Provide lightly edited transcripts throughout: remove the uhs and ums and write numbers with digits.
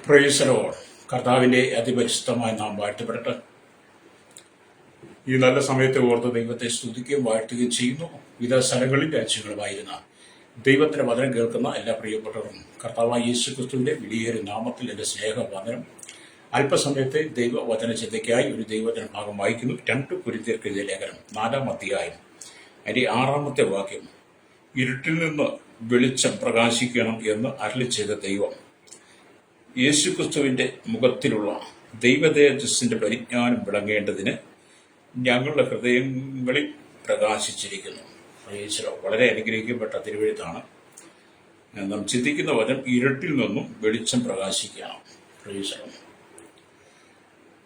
Price the Lord. കർത്താവിൻ്റെ അതിപരിശുദ്ധമായ നാം വാഴ്ത്തപ്പെടട്ടെ. ഈ നല്ല സമയത്തെ ഓർത്ത് ദൈവത്തെ സ്തുതിക്കുകയും വാഴ്ത്തുകയും ചെയ്യുന്നു. വിവിധ സ്ഥലങ്ങളിൽ രാജ്യങ്ങളുമായിരുന്ന ദൈവത്തിൻ്റെ വചനം കേൾക്കുന്ന എല്ലാ പ്രിയപ്പെട്ടവരും കർത്താവായ യേശു ക്രിസ്തുവിൻ്റെ വിലയേറിയ നാമത്തിൽ എൻ്റെ സ്നേഹവന്ദനം. അല്പസമയത്തെ ദൈവവചന ചിന്തയ്ക്കായി ഒരു ദൈവവചന ഭാഗം വായിക്കുന്നു. 2 കൊരിന്ത്യർക്ക് എഴുതിയ ലേഖനം 4-ാം അധ്യായം അതിൻ്റെ 6-ാമത്തെ വാക്യം. ഇരുട്ടിൽ നിന്ന് വെളിച്ചം പ്രകാശിക്കണം എന്ന് അരുളി ചെയ്ത ദൈവം യേശുക്രിസ്തുവിൻ്റെ മുഖത്തിലുള്ള ദൈവതേജസ്സിൻ്റെ പരിജ്ഞാനം വിളങ്ങേണ്ടതിന് ഞങ്ങളുടെ ഹൃദയങ്ങളിൽ പ്രകാശിച്ചിരിക്കുന്നു. വളരെ അനുഗ്രഹിക്കപ്പെട്ട തിരുവെഴുത്താണ്. നാം ചിന്തിക്കുന്ന വചനം ഇരുട്ടിൽ നിന്നും വെളിച്ചം പ്രകാശിക്കണം.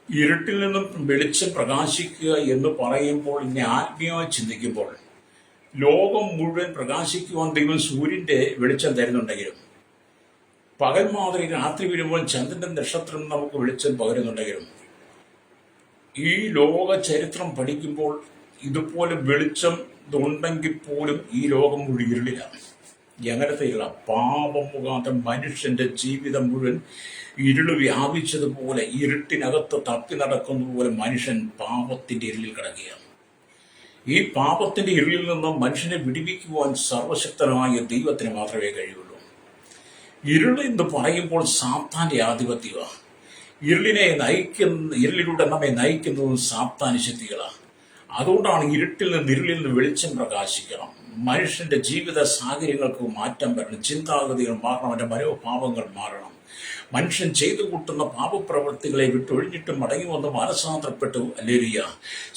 ഇരുട്ടിൽ നിന്നും വെളിച്ചം പ്രകാശിക്കുക എന്ന് പറയുമ്പോൾ ഇനി ആത്മീയമായി ചിന്തിക്കുമ്പോൾ ലോകം മുഴുവൻ പ്രകാശിക്കുവാൻ ദൈവം സൂര്യൻ്റെ വെളിച്ചം തരുന്നുണ്ടെങ്കിലും പകൽ മാതിരി രാത്രി വരുമ്പോൾ ചന്ദ്രന്റെ നക്ഷത്രം നമുക്ക് വെളിച്ചം പകരുന്നുണ്ടെങ്കിലും ഈ ലോക ചരിത്രം പഠിക്കുമ്പോൾ ഇതുപോലെ വെളിച്ചം ഉണ്ടെങ്കിൽ പോലും ഈ ലോകം മുഴുവൻ ഇരുളിലാണ്. എങ്ങനത്തെയുള്ള പാപം മുഖാന്തരം മനുഷ്യന്റെ ജീവിതം മുഴുവൻ ഇരുള് വ്യാപിച്ചതുപോലെ ഇരുട്ടിനകത്ത് തപ്പി നടക്കുന്നതുപോലെ മനുഷ്യൻ പാപത്തിന്റെ ഇരുളിൽ കിടക്കുകയാണ്. ഈ പാപത്തിന്റെ ഇരുളിൽ നിന്നും മനുഷ്യനെ വിടിവിക്കുവാൻ സർവശക്തനായ ദൈവത്തിന് മാത്രമേ കഴിയുള്ളൂ. ഇരുൾ എന്ന് പറയുമ്പോൾ സാത്താന്റെ ആധിപത്യമാണ്. ഇരുളിലൂടെ നമ്മെ നയിക്കുന്നതും സാത്താന്യ ശക്തികളാണ്. അതുകൊണ്ടാണ് ഇരുട്ടിൽ നിന്ന് ഇരുളിൽ നിന്ന് വെളിച്ചം പ്രകാശിക്കണം. മനുഷ്യന്റെ ജീവിത സാഹചര്യങ്ങൾക്ക് മാറ്റം വരണം, ചിന്താഗതികൾ മാറണം, അവന്റെ മനോഭാവങ്ങൾ മാറണം. മനുഷ്യൻ ചെയ്തു കൂട്ടുന്ന പാപപ്രവൃത്തികളെ വിട്ടൊഴിഞ്ഞിട്ട് മടങ്ങി വന്ന് മാനസാന്തരപ്പെട്ടു. ഹല്ലേലൂയ.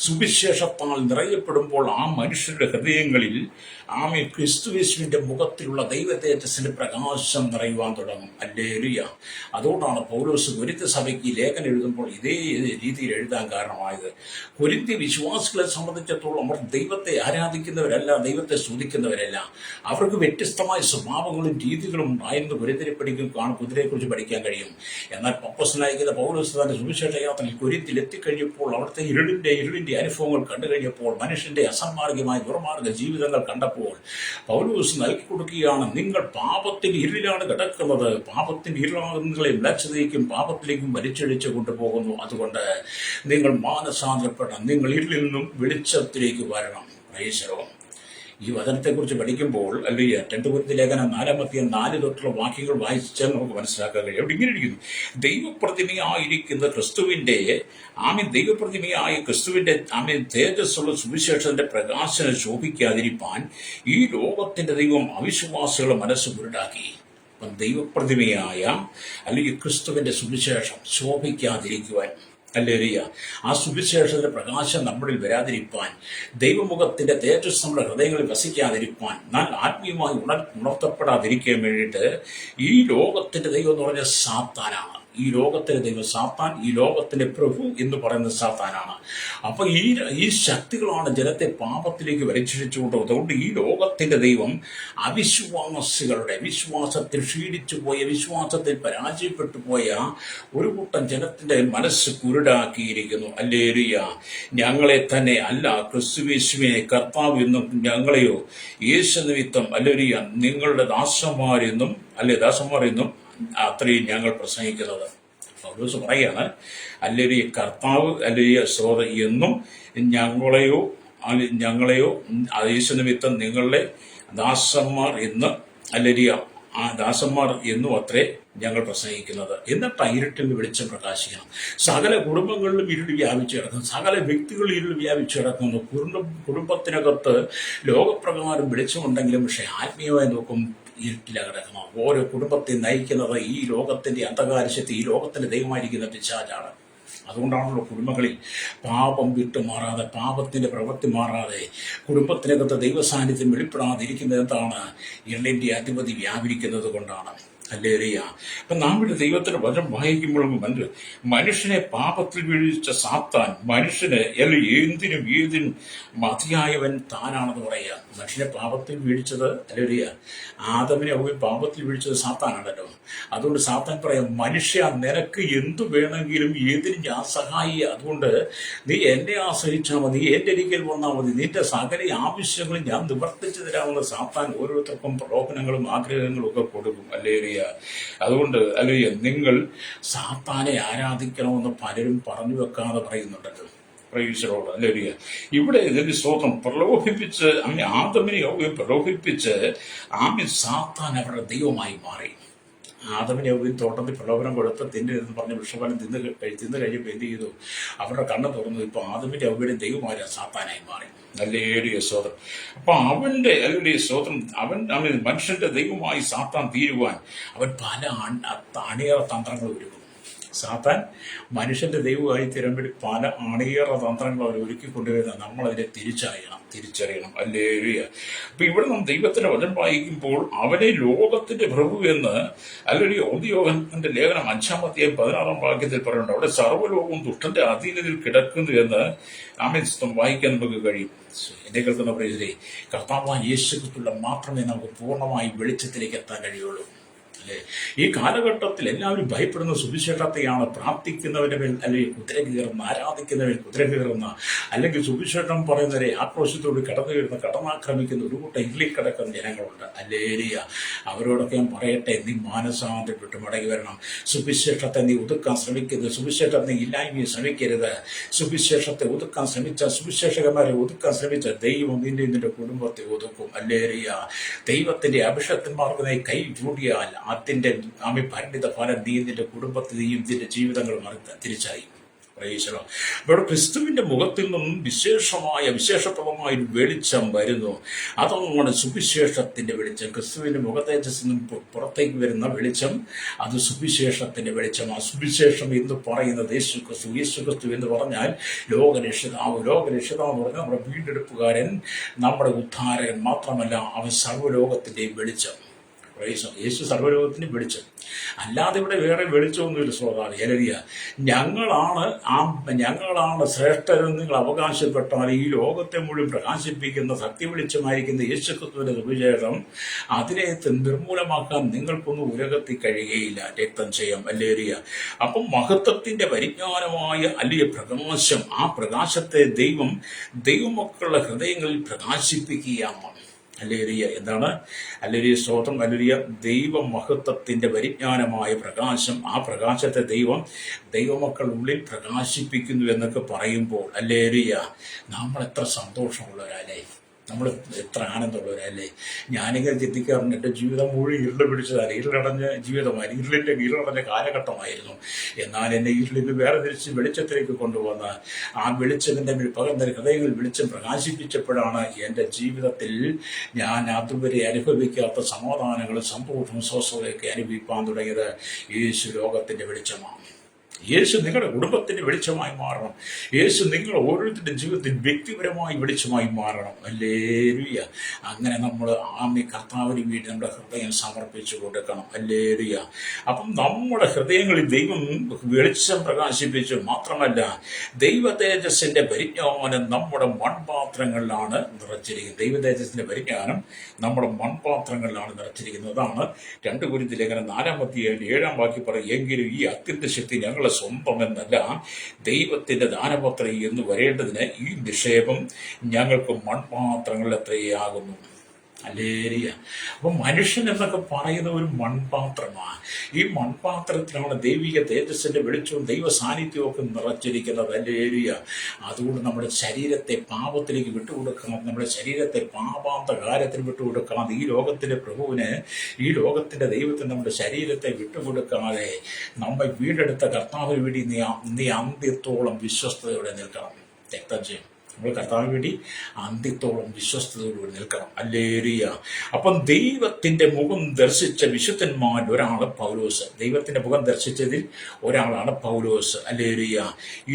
സുവിശേഷത്താൽ നിറയപ്പെടുമ്പോൾ ആ മനുഷ്യരുടെ ഹൃദയങ്ങളിൽ ക്രിസ്തുയേശുവിന്റെ മുഖത്തിലുള്ള ദൈവതേജസ്സിന്റെ പ്രകാശം നിറയുവാൻ തുടങ്ങും. ഹല്ലേലൂയ. അതുകൊണ്ടാണ് പൗലോസ് കൊരിന്ത്യ സഭയ്ക്ക് ലേഖനം എഴുതുമ്പോൾ ഇതേ രീതിയിൽ എഴുതാൻ കാരണമായത്. കൊരിന്ത്യ വിശ്വാസികളെ സംബന്ധിച്ചിടത്തോളം അവർ ദൈവത്തെ ആരാധിക്കുന്നവരല്ല, ദൈവത്തെ സ്തുതിക്കുന്നവരല്ല. അവർക്ക് വ്യത്യസ്തമായ സ്വഭാവങ്ങളും രീതികളും ഉണ്ടായിരുന്നു. കുതിരയെക്കുറിച്ച് പഠിക്കാൻ കഴിയും. എന്നാൽ അപ്പോസ്തലനായ പൗലോസ് തന്റെ സുവിശേഷ യാത്രയിൽ കൊരിന്ത്യയിൽ എത്തിക്കഴിഞ്ഞപ്പോൾ അവിടുത്തെ ഇരുളിന്റെ അനുഭവങ്ങൾ കണ്ടു കഴിഞ്ഞപ്പോൾ മനുഷ്യന്റെ അസന്മാർഗമായ ദുർമാർഗ ജീവിതങ്ങൾ കണ്ടപ്പോൾ പൗലോസ് നൽകി കൊടുക്കുകയാണ്, നിങ്ങൾ പാപത്തിന്റെ ഇരുളിലാണ് കിടക്കുന്നത്. പാപത്തിന്റെ ഇരുളാണ് നിങ്ങളെ മ്ലേച്ഛതയ്ക്കും പാപത്തിലേക്കും വലിച്ചഴിച്ചു കൊണ്ടുപോകുന്നു. അതുകൊണ്ട് നിങ്ങൾ മാനസാന്തരപ്പെടണം, നിങ്ങൾ ഇരുളിൽ നിന്നും വെളിച്ചത്തിലേക്ക് വരണം. ഈ വചനത്തെക്കുറിച്ച് പഠിക്കുമ്പോൾ 2 കൊരിന്ത്യർ ലേഖനം 4-ാം അധ്യായം 4 തൊട്ടുള്ള വാക്യങ്ങൾ വായിച്ചാൽ നമുക്ക് മനസ്സിലാക്കാൻ കഴിയും. അവിടെ ഇങ്ങനെ ഇരിക്കുന്നു: ദൈവപ്രതിമയായിരിക്കുന്ന ക്രിസ്തുവിന്റെ തേജസ്സുള്ള സുവിശേഷത്തിന്റെ പ്രകാശനം ശോഭിക്കാതിരിപ്പാൻ ഈ ലോകത്തിന്റെ ദൈവം അവിശ്വാസികളുടെ മനസ്സ് കുരുടാക്കി. അപ്പം ദൈവപ്രതിമയായ ക്രിസ്തുവിന്റെ സുവിശേഷം ശോഭിക്കാതിരിക്കുവാൻ, ഹല്ലേലൂയ, ആ സുവിശേഷത്തിന്റെ പ്രകാശം നമ്മളിൽ വരാതിരിപ്പാൻ, ദൈവമുഖത്തിന്റെ തേജസ് നമ്മുടെ ഹൃദയങ്ങളിൽ വസിക്കാതിരിപ്പാൻ, എന്നാൽ ആത്മീയമായി ഉണർത്തപ്പെടാതിരിക്കാൻ വേണ്ടിയിട്ട് ഈ ലോകത്തിന്റെ ദൈവം എന്ന് പറഞ്ഞ സാത്താനാണ്. ഈ ലോകത്തിന്റെ ദൈവം സാത്താൻ, ഈ ലോകത്തിന്റെ പ്രഭു എന്ന് പറയുന്നത് സാത്താനാണ്. അപ്പൊ ഈ ശക്തികളാണ് ജനത്തെ പാപത്തിലേക്ക് വലിച്ചിഴിച്ചുകൊണ്ട്. അതുകൊണ്ട് ഈ ലോകത്തിന്റെ ദൈവം അവിശ്വാസികളുടെ വിശ്വാസത്തിൽ ക്ഷീണിച്ചു പോയ, വിശ്വാസത്തിൽ പരാജയപ്പെട്ടു പോയ ഒരു കൂട്ടം ജനത്തിന്റെ മനസ്സ് കുരുടാക്കിയിരിക്കുന്നു. ഹല്ലേലൂയ. ഞങ്ങളെ തന്നെ അല്ല, ക്രിസ്തുയേശുവിനെ കർത്താവ് എന്നും ഞങ്ങളെയോ യേശു നിമിത്തം ഹല്ലേലൂയ നിങ്ങളുടെ ദാസന്മാർ എന്നും അത്രയും ഞങ്ങൾ പ്രസംഗിക്കുന്നത്. പൗലോസ് പറയാണ്, ഹല്ലേലൂയ കർത്താവ് ഹല്ലേലൂയ എന്നും ഞങ്ങളെയോ യേശു നിമിത്തം നിങ്ങളുടെ ദാസന്മാർ എന്ന് ഹല്ലേലൂയ ദാസന്മാർ എന്നും അത്രേ ഞങ്ങൾ പ്രസംഗിക്കുന്നത്. എന്നിട്ട് ഇരുട്ടിൽ നിന്ന് വെളിച്ചം പ്രകാശിക്കണം. സകല കുടുംബങ്ങളിലും ഇരുൾ വ്യാപിച്ചു കിടക്കുന്നു, സകല വ്യക്തികളിൽ ഇരുൾ വ്യാപിച്ചു കിടക്കുന്നു. കുടുംബത്തിനകത്ത് ലോകപ്രകാരം വെളിച്ചമുണ്ടെങ്കിലും പക്ഷെ ആത്മീയമായി നോക്കും ഇരുട്ടിലാണ് കിടക്കണം. ഓരോ കുടുംബത്തെ നയിക്കുന്നത് ഈ ലോകത്തിന്റെ അന്ധകാരശക്തി, ഈ ലോകത്തിന്റെ ദൈവമായിരിക്കുന്ന പിശാചാണ്. അതുകൊണ്ടാണല്ലോ കുടുംബങ്ങളിൽ പാപം വിട്ടുമാറാതെ, പാപത്തിന്റെ പ്രവൃത്തി മാറാതെ, കുടുംബത്തിനകത്ത് ദൈവസാന്നിധ്യം വെളിപ്പെടാതിരിക്കുന്നത് എന്താണ്? ഇരുളിന്റെ അധിപതി വ്യാപരിക്കുന്നത് കൊണ്ടാണ്. ഹല്ലേലൂയ. അപ്പം നമ്മുടെ ദൈവത്തിന്റെ വചനം വായിക്കുമ്പോഴും മനുഷ്യനെ പാപത്തിൽ വീഴ്ച സാത്താൻ മനുഷ്യന് ഏതിനും മതിയായവൻ താനാണെന്ന് പറയുക. മനുഷ്യനെ പാപത്തിൽ വീഴ്ചത് ഹല്ലേലൂയ ആദമിനെ പാപത്തിൽ വീഴ്ചത് സാത്താനാണല്ലോ. അതുകൊണ്ട് സാത്താൻ പറയാം, മനുഷ്യ നിനക്ക് എന്തു വേണമെങ്കിലും ഏതിനും ഞാൻ സഹായി, അതുകൊണ്ട് നീ എന്നെ ആശ്രയിച്ചാൽ മതി, എൻ്റെ അരികിൽ വന്നാൽ മതി, നിന്റെ സകല ആവശ്യങ്ങളും ഞാൻ നിവർത്തിച്ചു തരാമെന്ന് സാത്താൻ ഓരോരുത്തർക്കും പ്രലോഭനങ്ങളും ആഗ്രഹങ്ങളും ഒക്കെ കൊടുക്കും. ഹല്ലേലൂയ. അതുകൊണ്ട് അല്ലേലൂയ, നിങ്ങൾ സാത്താനെ ആരാധിക്കണമെന്ന് പലരും പറഞ്ഞു വെക്കാതെ പറയുന്നുണ്ടല്ലോ. പ്രൈസലോട് അല്ലേലൂയ. ഇവിടെ ഇതിന്റെ സ്തോത്രം പ്രലോഭിപ്പിച്ച് ആദമിനെ പ്രലോഭിപ്പിച്ച് സാത്താൻ അവരുടെ ദൈവമായി മാറി. ആദമിനെ തോട്ടത്തിൽ പ്രലോഭനം കൊടുത്ത് തിന്നെന്ന് പറഞ്ഞ് വൃക്ഷഫലം തിന്ന് കഴിഞ്ഞപ്പോൾ എന്ത് ചെയ്തു? അവരുടെ കണ്ണ് തുറന്നു. ഇപ്പൊ ആദമിന്റെ യഹോവയുടെ ദൈവമായ സാത്താനായി മാറി. നല്ലേടിയ സ്തോത്രം. അപ്പൊ അവന്റെ അല്ലെങ്കിൽ സ്തോത്രം അവൻ മനുഷ്യന്റെ ദൈവമായി സാത്താൻ തീരുവാൻ അവൻ പല അണിയറ തന്ത്രങ്ങൾ ഒരുക്കും. സാത്താൻ മനുഷ്യന്റെ ദൈവമായി തീരാൻ വേണ്ടി പല അണിയറ തന്ത്രങ്ങൾ അവർ ഒരുക്കിക്കൊണ്ടുവരുന്ന നമ്മളതിനെ തിരിച്ചറിയണം. അല്ലേലൂയ. അപ്പൊ ഇവിടെ നാം ദൈവത്തിന്റെ വചനം വായിക്കുമ്പോൾ അവനെ ലോകത്തിന്റെ പ്രഭു എന്ന് അല്ലെങ്കിൽ യോഹന്നാന്റെ ലേഖനം 5-ാം അധ്യായം 16-ാം വാക്യത്തിൽ പറയുന്നുണ്ട്. അവിടെ സർവ്വലോകവും ദുഷ്ടന്റെ അധീനതയിൽ കിടക്കുന്നു എന്ന് വായിക്കാൻ നമുക്ക് കഴിയും. എന്നെ കേൾക്കുന്ന പ്രിയരേ, കർത്താവായ യേശുക്രിസ്തുവിൽ മാത്രമേ നമുക്ക് പൂർണ്ണമായി വെളിച്ചത്തിലേക്ക് എത്താൻ കഴിയുള്ളൂ. ഈ കാലഘട്ടത്തിൽ എല്ലാവരും ഭയപ്പെടുന്ന സുവിശേഷത്തെയാണ്. പ്രാർത്ഥിക്കുന്നവരുടെ മേൽ അല്ലെങ്കിൽ കുതിര കയറുന്ന, ആരാധിക്കുന്നവരിൽ കുതിര കയറുന്ന, അല്ലെങ്കിൽ സുവിശേഷം പറയുന്നവരെ ആക്രോശത്തോട് കടന്നാക്രമിക്കുന്ന ഒരു കൂട്ടം ഇരുളിൽ കിടക്കുന്ന ജനങ്ങളുണ്ട്. അല്ലേലിയ. അവരോടൊക്കെ ഞാൻ പറയട്ടെ, നീ മാനസാന്തരപ്പെട്ട് മടങ്ങി വരണം. സുവിശേഷത്തെ നീ ഒതുക്കാൻ ശ്രമിക്കരുത്. സുവിശേഷത്തെ നീ ഇല്ലായ്മയെ ശ്രമിക്കരുത്. സുവിശേഷത്തെ ഒതുക്കാൻ ശ്രമിച്ച, സുവിശേഷകന്മാരെ ഒതുക്കാൻ ശ്രമിച്ച ദൈവം നിന്റെ കുടുംബത്തെ ഒതുക്കും. അല്ലേലിയ. ദൈവത്തിന്റെ അഭിഷക്തന്മാർക്ക് നീ കൈ ചൂടിയാൽ അതിന്റെ പരിണിത ഫലം നീ നിന്റെ കുടുംബത്തെയും നിന്റെ ജീവിതങ്ങളും തിരിച്ചറിയും. ഇവിടെ ക്രിസ്തുവിന്റെ മുഖത്തിൽ നിന്നും വിശേഷപ്രദമായ വെളിച്ചം വരുന്നു. അതാണ് സുവിശേഷത്തിന്റെ വെളിച്ചം. ക്രിസ്തുവിന്റെ മുഖത്തേജസ്സിൽ നിന്നും പുറത്തേക്ക് വരുന്ന വെളിച്ചം, അത് സുവിശേഷത്തിന്റെ വെളിച്ചമാണ്. സുവിശേഷം എന്ന് പറയുന്നത് യേശുക്രിസ്തു എന്ന് പറഞ്ഞാൽ ലോകരക്ഷിതാവ് എന്ന് പറഞ്ഞാൽ നമ്മുടെ വീണ്ടെടുപ്പുകാരൻ, നമ്മുടെ ഉദ്ധാരകൻ മാത്രമല്ല, അവൻ സർവ്വലോകത്തിന്റെയും വെളിച്ചം. യേശു സർവ്വലോകത്തിന് വെളിച്ചം. അല്ലാതെ ഇവിടെ വേറെ വെളിച്ചമൊന്നുമില്ല. ശ്രോതാവ് ഹല്ലേലൂയ. ഞങ്ങളാണ് ശ്രേഷ്ഠരെന്ന് നിങ്ങൾ അവകാശപ്പെട്ടാൽ ഈ ലോകത്തെ മുഴുവൻ പ്രകാശിപ്പിക്കുന്ന സത്യ വെളിച്ചമായിരിക്കുന്ന യേശുക്രിസ്തുവിന്റെ സുവിശേഷം അതിനെ നിർമൂലമാക്കാൻ നിങ്ങൾക്കൊന്നും ഉലകത്തിൽ കഴിയുകയില്ല. രക്തം ചെയ്യാം. ഹല്ലേലൂയ. അപ്പം മഹത്വത്തിന്റെ പരിജ്ഞാനമായ അല്ലെങ്കിൽ പ്രകാശം, ആ പ്രകാശത്തെ ദൈവമക്കളുടെ ഹൃദയങ്ങളിൽ പ്രകാശിപ്പിക്കുകയാണ്. ഹല്ലേലൂയ. എന്താണ് ഹല്ലേലൂയ? സ്തോത്രം. ഹല്ലേലൂയ. ദൈവമഹത്വത്തിന്റെ പരിജ്ഞാനമായ പ്രകാശം, ആ പ്രകാശത്തെ ദൈവമക്കളുടെ ഉള്ളിൽ പ്രകാശിപ്പിക്കുന്നു എന്നൊക്കെ പറയുമ്പോൾ ഹല്ലേലൂയ, നമ്മൾ എത്ര സന്തോഷമുള്ളവരല്ലേ, നമ്മൾ എത്ര ആനന്ദമുള്ളവരല്ലേ. ഞാനിങ്ങനെ ചിന്തിക്കാറുണ്ട്, എൻ്റെ ജീവിതം മുഴുവൻ ഇരുള് പിടിച്ചതാണ്, ഇരുളടഞ്ഞ ജീവിതമായിരുന്നു, ഇരുളടഞ്ഞ കാലഘട്ടമായിരുന്നു. എന്നാൽ എന്നെ ഇരുളിൽ വേറെ തിരിച്ച് വെളിച്ചത്തിലേക്ക് കൊണ്ടുവന്ന് ആ വെളിച്ചത്തിൻ്റെ പകർന്ന ഹൃദയങ്ങളിൽ വെളിച്ചം പ്രകാശിപ്പിച്ചപ്പോഴാണ് എൻ്റെ ജീവിതത്തിൽ ഞാൻ അതുവരെ അനുഭവിക്കാത്ത സമാധാനങ്ങളും സന്തോഷവും സ്വസ്ഥതയൊക്കെ അനുഭവിക്കാൻ തുടങ്ങിയത്. യേശു ലോകത്തിൻ്റെ വെളിച്ചമാണ്. യേശു നിങ്ങളുടെ കുടുംബത്തിന്റെ വെളിച്ചമായി മാറണം. യേശു നിങ്ങൾ ഓരോരുത്തരുടെ ജീവിതത്തിൽ വ്യക്തിപരമായി വെളിച്ചമായി മാറണം. ഹല്ലേലൂയ. അങ്ങനെ നമ്മൾ കർത്താവിന് വേണ്ടി നമ്മുടെ ഹൃദയം സമർപ്പിച്ചു കൊടുക്കണം. ഹല്ലേലൂയ. അപ്പം നമ്മുടെ ഹൃദയങ്ങളിൽ ദൈവം വെളിച്ചം പ്രകാശിപ്പിച്ചു മാത്രമല്ല, ദൈവ തേജസ്സിന്റെ പരിജ്ഞാനം നമ്മുടെ മൺപാത്രങ്ങളിലാണ് നിറച്ചിരിക്കുന്നത്. ദൈവ തേജസ്സിന്റെ പരിജ്ഞാനം നമ്മുടെ മൺപാത്രങ്ങളിലാണ് നിറച്ചിരിക്കുന്നത്. അതാണ് 2 കൊരിന്ത്യർ ലേഖനം 4-ാം അധ്യായം 7-ാം വാക്യം പറയും, എങ്കിലും ഈ അത്യന്ത ശക്തി ഞങ്ങളെ സ്വന്തമെന്നല്ല, ദൈവത്തിന്റെ ദാനപത്രം എന്ന് വരേണ്ടതിന് ഈ നിക്ഷേപം ഞങ്ങൾക്ക് മൺപാത്രങ്ങളിൽ എത്രയാകുന്നു. ഹല്ലേലൂയ. അപ്പം മനുഷ്യൻ എന്നൊക്കെ പറയുന്ന ഒരു മൺപാത്രമാണ്. ഈ മൺപാത്രത്തിലാണ് ദൈവിക തേജസ്സിന്റെ വെളിച്ചവും ദൈവ സാന്നിധ്യവും ഒക്കെ നിറച്ചിരിക്കുന്നത്. ഹല്ലേലൂയ. അതുകൊണ്ട് നമ്മുടെ ശരീരത്തെ പാപത്തിലേക്ക് വിട്ടുകൊടുക്കണം. നമ്മുടെ ശരീരത്തെ പാപാന്തകാരത്തിന് വിട്ടുകൊടുക്കണം. ഈ ലോകത്തിന്റെ പ്രഭുവിന്, ഈ ലോകത്തിന്റെ ദൈവത്തിന് നമ്മുടെ ശരീരത്തെ വിട്ടുകൊടുക്കാതെ നമ്മെ വീണ്ടെടുത്ത കർത്താവിന് വേണ്ടി നീ അന്ത്യത്തോളം വിശ്വസ്തയോടെ നിൽക്കണം. രക്തം ചെയ്യും. നമ്മൾ കർത്താവിന് വേണ്ടി അന്ത്യത്തോളം വിശ്വസ്തയോടുകൂടി നിൽക്കണം. ഹല്ലേലൂയ. അപ്പം ദൈവത്തിന്റെ മുഖം ദർശിച്ച വിശുദ്ധന്മാരിൽ ഒരാള് പൗലോസ്. ദൈവത്തിന്റെ മുഖം ദർശിച്ചതിൽ ഒരാളാണ് പൗലോസ്. ഹല്ലേലൂയ.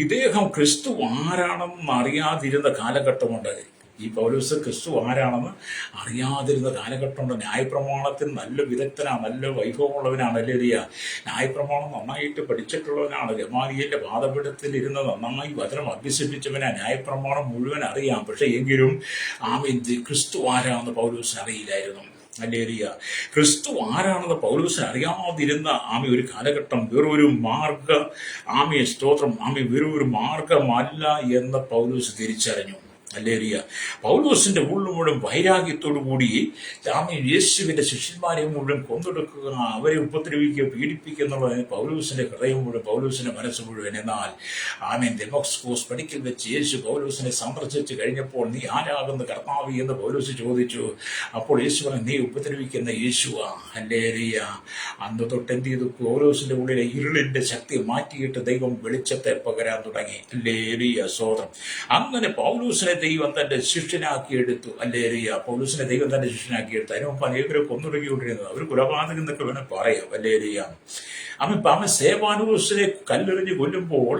ഇദ്ദേഹം ക്രിസ്തു ആരാണെന്ന് അറിയാതിരുന്ന കാലഘട്ടമുണ്ട്. ഈ പൗലോസ് ക്രിസ്തു ആരാണെന്ന് അറിയാതിരുന്ന കാലഘട്ടമുണ്ട്. ന്യായപ്രമാണത്തിൽ നല്ല വിദഗ്ധനാണ്, നല്ല വൈഭവമുള്ളവനാണ്. ഹല്ലേലൂയ. ന്യായപ്രമാണം നന്നായിട്ട് പഠിച്ചിട്ടുള്ളവനാണ്. ഗമാലിയലിന്റെ പാദപീഠത്തിൽ ഇരുന്ന് നന്നായി വചനം അഭ്യസിപ്പിച്ചവനാണ്. ന്യായപ്രമാണം മുഴുവൻ അറിയാം. പക്ഷെ എങ്കിലും ക്രിസ്തു ആരാണെന്ന് പൗലോസിന് അറിയില്ലായിരുന്നു. ഹല്ലേലൂയ. ക്രിസ്തു ആരാണെന്ന് പൗലോസിന് അറിയാതിരുന്ന ഒരു കാലഘട്ടം വെറൊരു വെറൊരു മാർഗമല്ല എന്ന് പൗലോസ് തിരിച്ചറിഞ്ഞു. ഹല്ലേലൂയ. പൗലോസിന്റെ ഉള്ളു മുഴുവൻ വൈരാഗ്യത്തോടു കൂടി ആമേൻ യേശുവിന്റെ ശിഷ്യന്മാരെ മുഴുവൻ കൊന്നൊടുക്കുക, അവരെ ഉപദ്രവിക്കുക, പീഡിപ്പിക്കുക എന്നുള്ളത് പൗലോസിന്റെ ഹൃദയം മുഴുവൻ, പൗലോസിന്റെ മനസ്സ് മുഴുവൻ. എന്നാൽ ആമേൻ ദമസ്കോസ് പടിക്കൽ വെച്ച് യേശു പൗലോസിനെ സന്ദർശിച്ച് കഴിഞ്ഞപ്പോൾ, നീ ആരാകുന്ന കർത്താവ് എന്ന് പൗലോസ് ചോദിച്ചു. അപ്പോൾ യേശു പറഞ്ഞു, നീ ഉപദ്രവിക്കുന്ന യേശുവാ. ഹല്ലേലൂയ. അന്ന് തൊട്ട് എന്ത് ചെയ്തു? പൗലോസിന്റെ ഉള്ളിലെ ഇരുളിന്റെ ശക്തി മാറ്റിയിട്ട് ദൈവം വെളിച്ചത്തെ പകരാൻ തുടങ്ങി. ഹല്ലേലൂയ, സ്തോത്രം. അങ്ങനെ പൗലോസിനെ ദൈവം തന്റെ ശിഷ്യനാക്കിയെടുത്തു. ഹല്ലേലൂയ. പൗലോസിനെ ദൈവം തന്റെ ശിഷ്യനാക്കിയെടുത്തു. അതിന് മുമ്പ് അനേകരെ കൊന്നൊടുക്കിക്കൊണ്ടിരുന്നത്, അവർ കൊലപാതകം എന്നൊക്കെ വേണം പറയാം. ഹല്ലേലൂയ. അവൻ സേവാനൂസിനെ കല്ലെറിഞ്ഞ് കൊല്ലുമ്പോൾ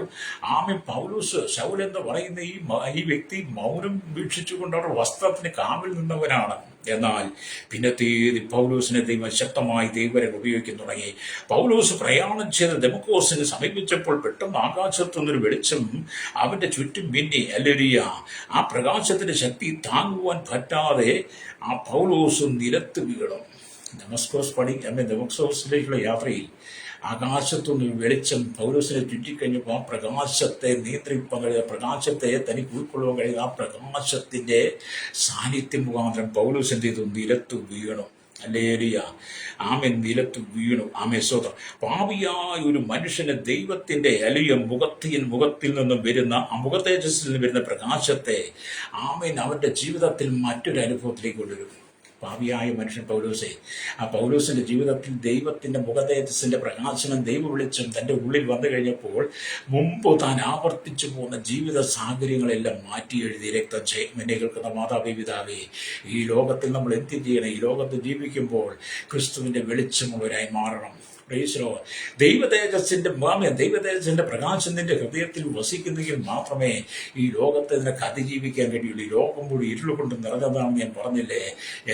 പൗലോസ്, ശൗൽ എന്ന് പറയുന്ന ഈ വ്യക്തി മൗനം വീക്ഷിച്ചുകൊണ്ട് അവരുടെ വസ്ത്രത്തിന് കാവൽ നിന്നവനാണ്. എന്നാൽ പിന്നത്തേത് പൗലോസിനെ ദൈവം ശക്തമായി ദൈവരെ ഉപയോഗിക്കാൻ തുടങ്ങി. പൗലോസ് പ്രയാണം ചെയ്ത് ദമസ്കോസിനെ സമീപിച്ചപ്പോൾ പെട്ടെന്ന് ആകാശത്തു നിന്നൊരു വെളിച്ചം അവന്റെ ചുറ്റും മിന്നി. ഹല്ലേലൂയ. ആ പ്രകാശത്തിന്റെ ശക്തി താങ്ങുവാൻ പറ്റാതെ ആ പൗലോസ് നിലത്ത് വീണു. ദമസ്കോസിലേക്കുള്ള യാത്രയിൽ ആകാശത്തുനിന്ന് വെളിച്ചം പൗലോസിനെ ചുറ്റിക്കഴിഞ്ഞപ്പോൾ ആ പ്രകാശത്തെ നിയന്ത്രിക്കാൻ കഴിയുക, പ്രകാശത്തെ തനിക്ക് ഉൾക്കൊള്ളുവാൻ കഴിയുക, ആ പ്രകാശത്തിന്റെ സാന്നിധ്യം മുഖാന്തരം പൗലോസ് എന്ത് ചെയ്തു? നിലത്ത് വീണു. ഹല്ലേലൂയ. നിലത്ത് വീണു. സ്തോത്രം. പാപിയായ ഒരു മനുഷ്യന് ദൈവത്തിന്റെ മുഖത്തിൽ നിന്നും വരുന്ന ആ മുഖതേജസ്സിൽ നിന്ന് വരുന്ന പ്രകാശത്തെ അവന്റെ ജീവിതത്തിൽ മറ്റൊരു അനുഭവത്തിലേക്ക് കൊണ്ടുവരും. പാപിയായ മനുഷ്യൻ പൗലോസെ, ആ പൗലോസിന്റെ ജീവിതത്തിൽ ദൈവത്തിന്റെ മുഖതേജസ്സിന്റെ പ്രകാശനം, ദൈവ വെളിച്ചം തന്റെ ഉള്ളിൽ വന്നു കഴിഞ്ഞപ്പോൾ മുമ്പ് താൻ ആവർത്തിച്ചു പോകുന്ന ജീവിത സാഹചര്യങ്ങളെല്ലാം മാറ്റി എഴുതി. രക്തം എന്നെ കേൾക്കുന്ന മാതാവേ, പിതാവേ, ഈ ലോകത്തിൽ നമ്മൾ എന്ത് ചെയ്യണം? ഈ ലോകത്ത് ജീവിക്കുമ്പോൾ ക്രിസ്തുവിന്റെ വെളിച്ചമുള്ളവരായി മാറണം. ദൈവതേജസ്സിന്റെ പ്രകാശം നിന്റെ ഹൃദയത്തിൽ വസിക്കുന്നെങ്കിൽ മാത്രമേ ഈ ലോകത്തെ നിനക്ക് അതിജീവിക്കാൻ കഴിയുള്ളൂ. ഈ ലോകം കൂടി ഇരുളുകൊണ്ട് നിറഞ്ഞതാണെന്ന് ഞാൻ പറഞ്ഞില്ലേ?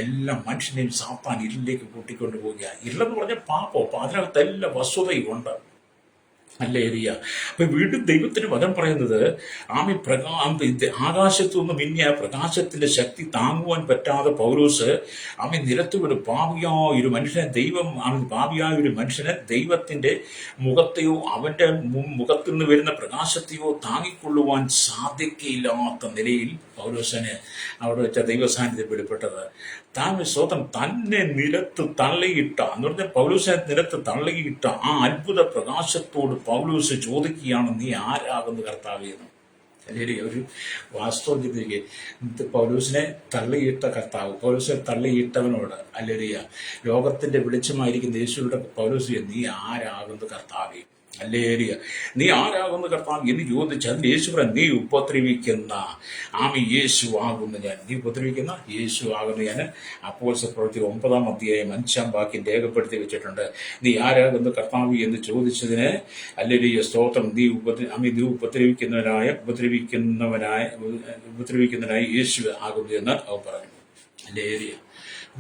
എല്ലാ മനുഷ്യനെയും സാത്താൻ ഇരുളിലേക്ക് കൂട്ടിക്കൊണ്ടു പോവുക. ഇരുളെന്ന് പറഞ്ഞ പാപം, അതിനകത്ത് എല്ലാ വസ്തുതയും ഉണ്ട്. ഹല്ലേലൂയ. അപ്പൊ വീണ്ടും ദൈവത്തിന് വചനം പറയുന്നത്, ആകാശത്തു നിന്ന് മിന്നിയ പ്രകാശത്തിന്റെ ശക്തി താങ്ങുവാൻ പറ്റാതെ പൗലോസ് നിലത്ത് വീണു. പാപിയായ ഒരു മനുഷ്യനെ ദൈവത്തിന്റെ മുഖത്തെയോ അവന്റെ മുഖത്തു നിന്ന് വരുന്ന പ്രകാശത്തെയോ താങ്ങിക്കൊള്ളുവാൻ സാധിക്കയില്ലാത്ത നിലയിൽ പൗലോസിന് അവിടെ വെച്ച ദൈവസാന്നിധ്യം വെളിപ്പെട്ടത്. സ്വന്തം തന്നെ നിലത്ത് തള്ളിയിട്ട എന്ന് പറഞ്ഞാൽ പൗലോസിനെ നിലത്ത് തള്ളിയിട്ട ആ അത്ഭുത പ്രകാശത്തോട് പൗലോസ് ചോദിക്കുകയാണ്, നീ ആരാകുന്നു കർത്താവേ എന്ന്. അല്ലെങ്കിൽ ഒരു വാസ്തവത്തിലേക്ക് പൗലോസിനെ തള്ളിയിട്ട കർത്താവ്, പൗലോസിനെ തള്ളിയിട്ടവനോട്, അല്ലെങ്കിൽ ലോകത്തിന്റെ വെളിച്ചമായിരിക്കുന്ന യേശുവിടെ പൗലോസ്, നീ ആരാകുന്നു കർത്താവേ? ഹല്ലേലൂയ. നീ ആരാകുന്നു കർത്താവ് എന്ന് ചോദിച്ചു. അതിന് യേശു പറഞ്ഞു, നീ ഉപദ്രവിക്കുന്ന യേശു ആകുന്നു ഞാൻ. നീ ഉപദ്രവിക്കുന്ന യേശു ആകുന്നു ഞാൻ. അപ്പോസ്തല പ്രവൃത്തി 9-ാം അധ്യായം 5-ാം വാക്യം രേഖപ്പെടുത്തി വെച്ചിട്ടുണ്ട്. നീ ആരാകുന്നു കർത്താവ് എന്ന് ചോദിച്ചതിന്, ഹല്ലേലൂയ, സ്തോത്രം, നീ ഉപദ്രവിക്കുന്നവനായ യേശു ആകുന്നു എന്ന് അവൻ പറഞ്ഞു. ഹല്ലേലൂയ.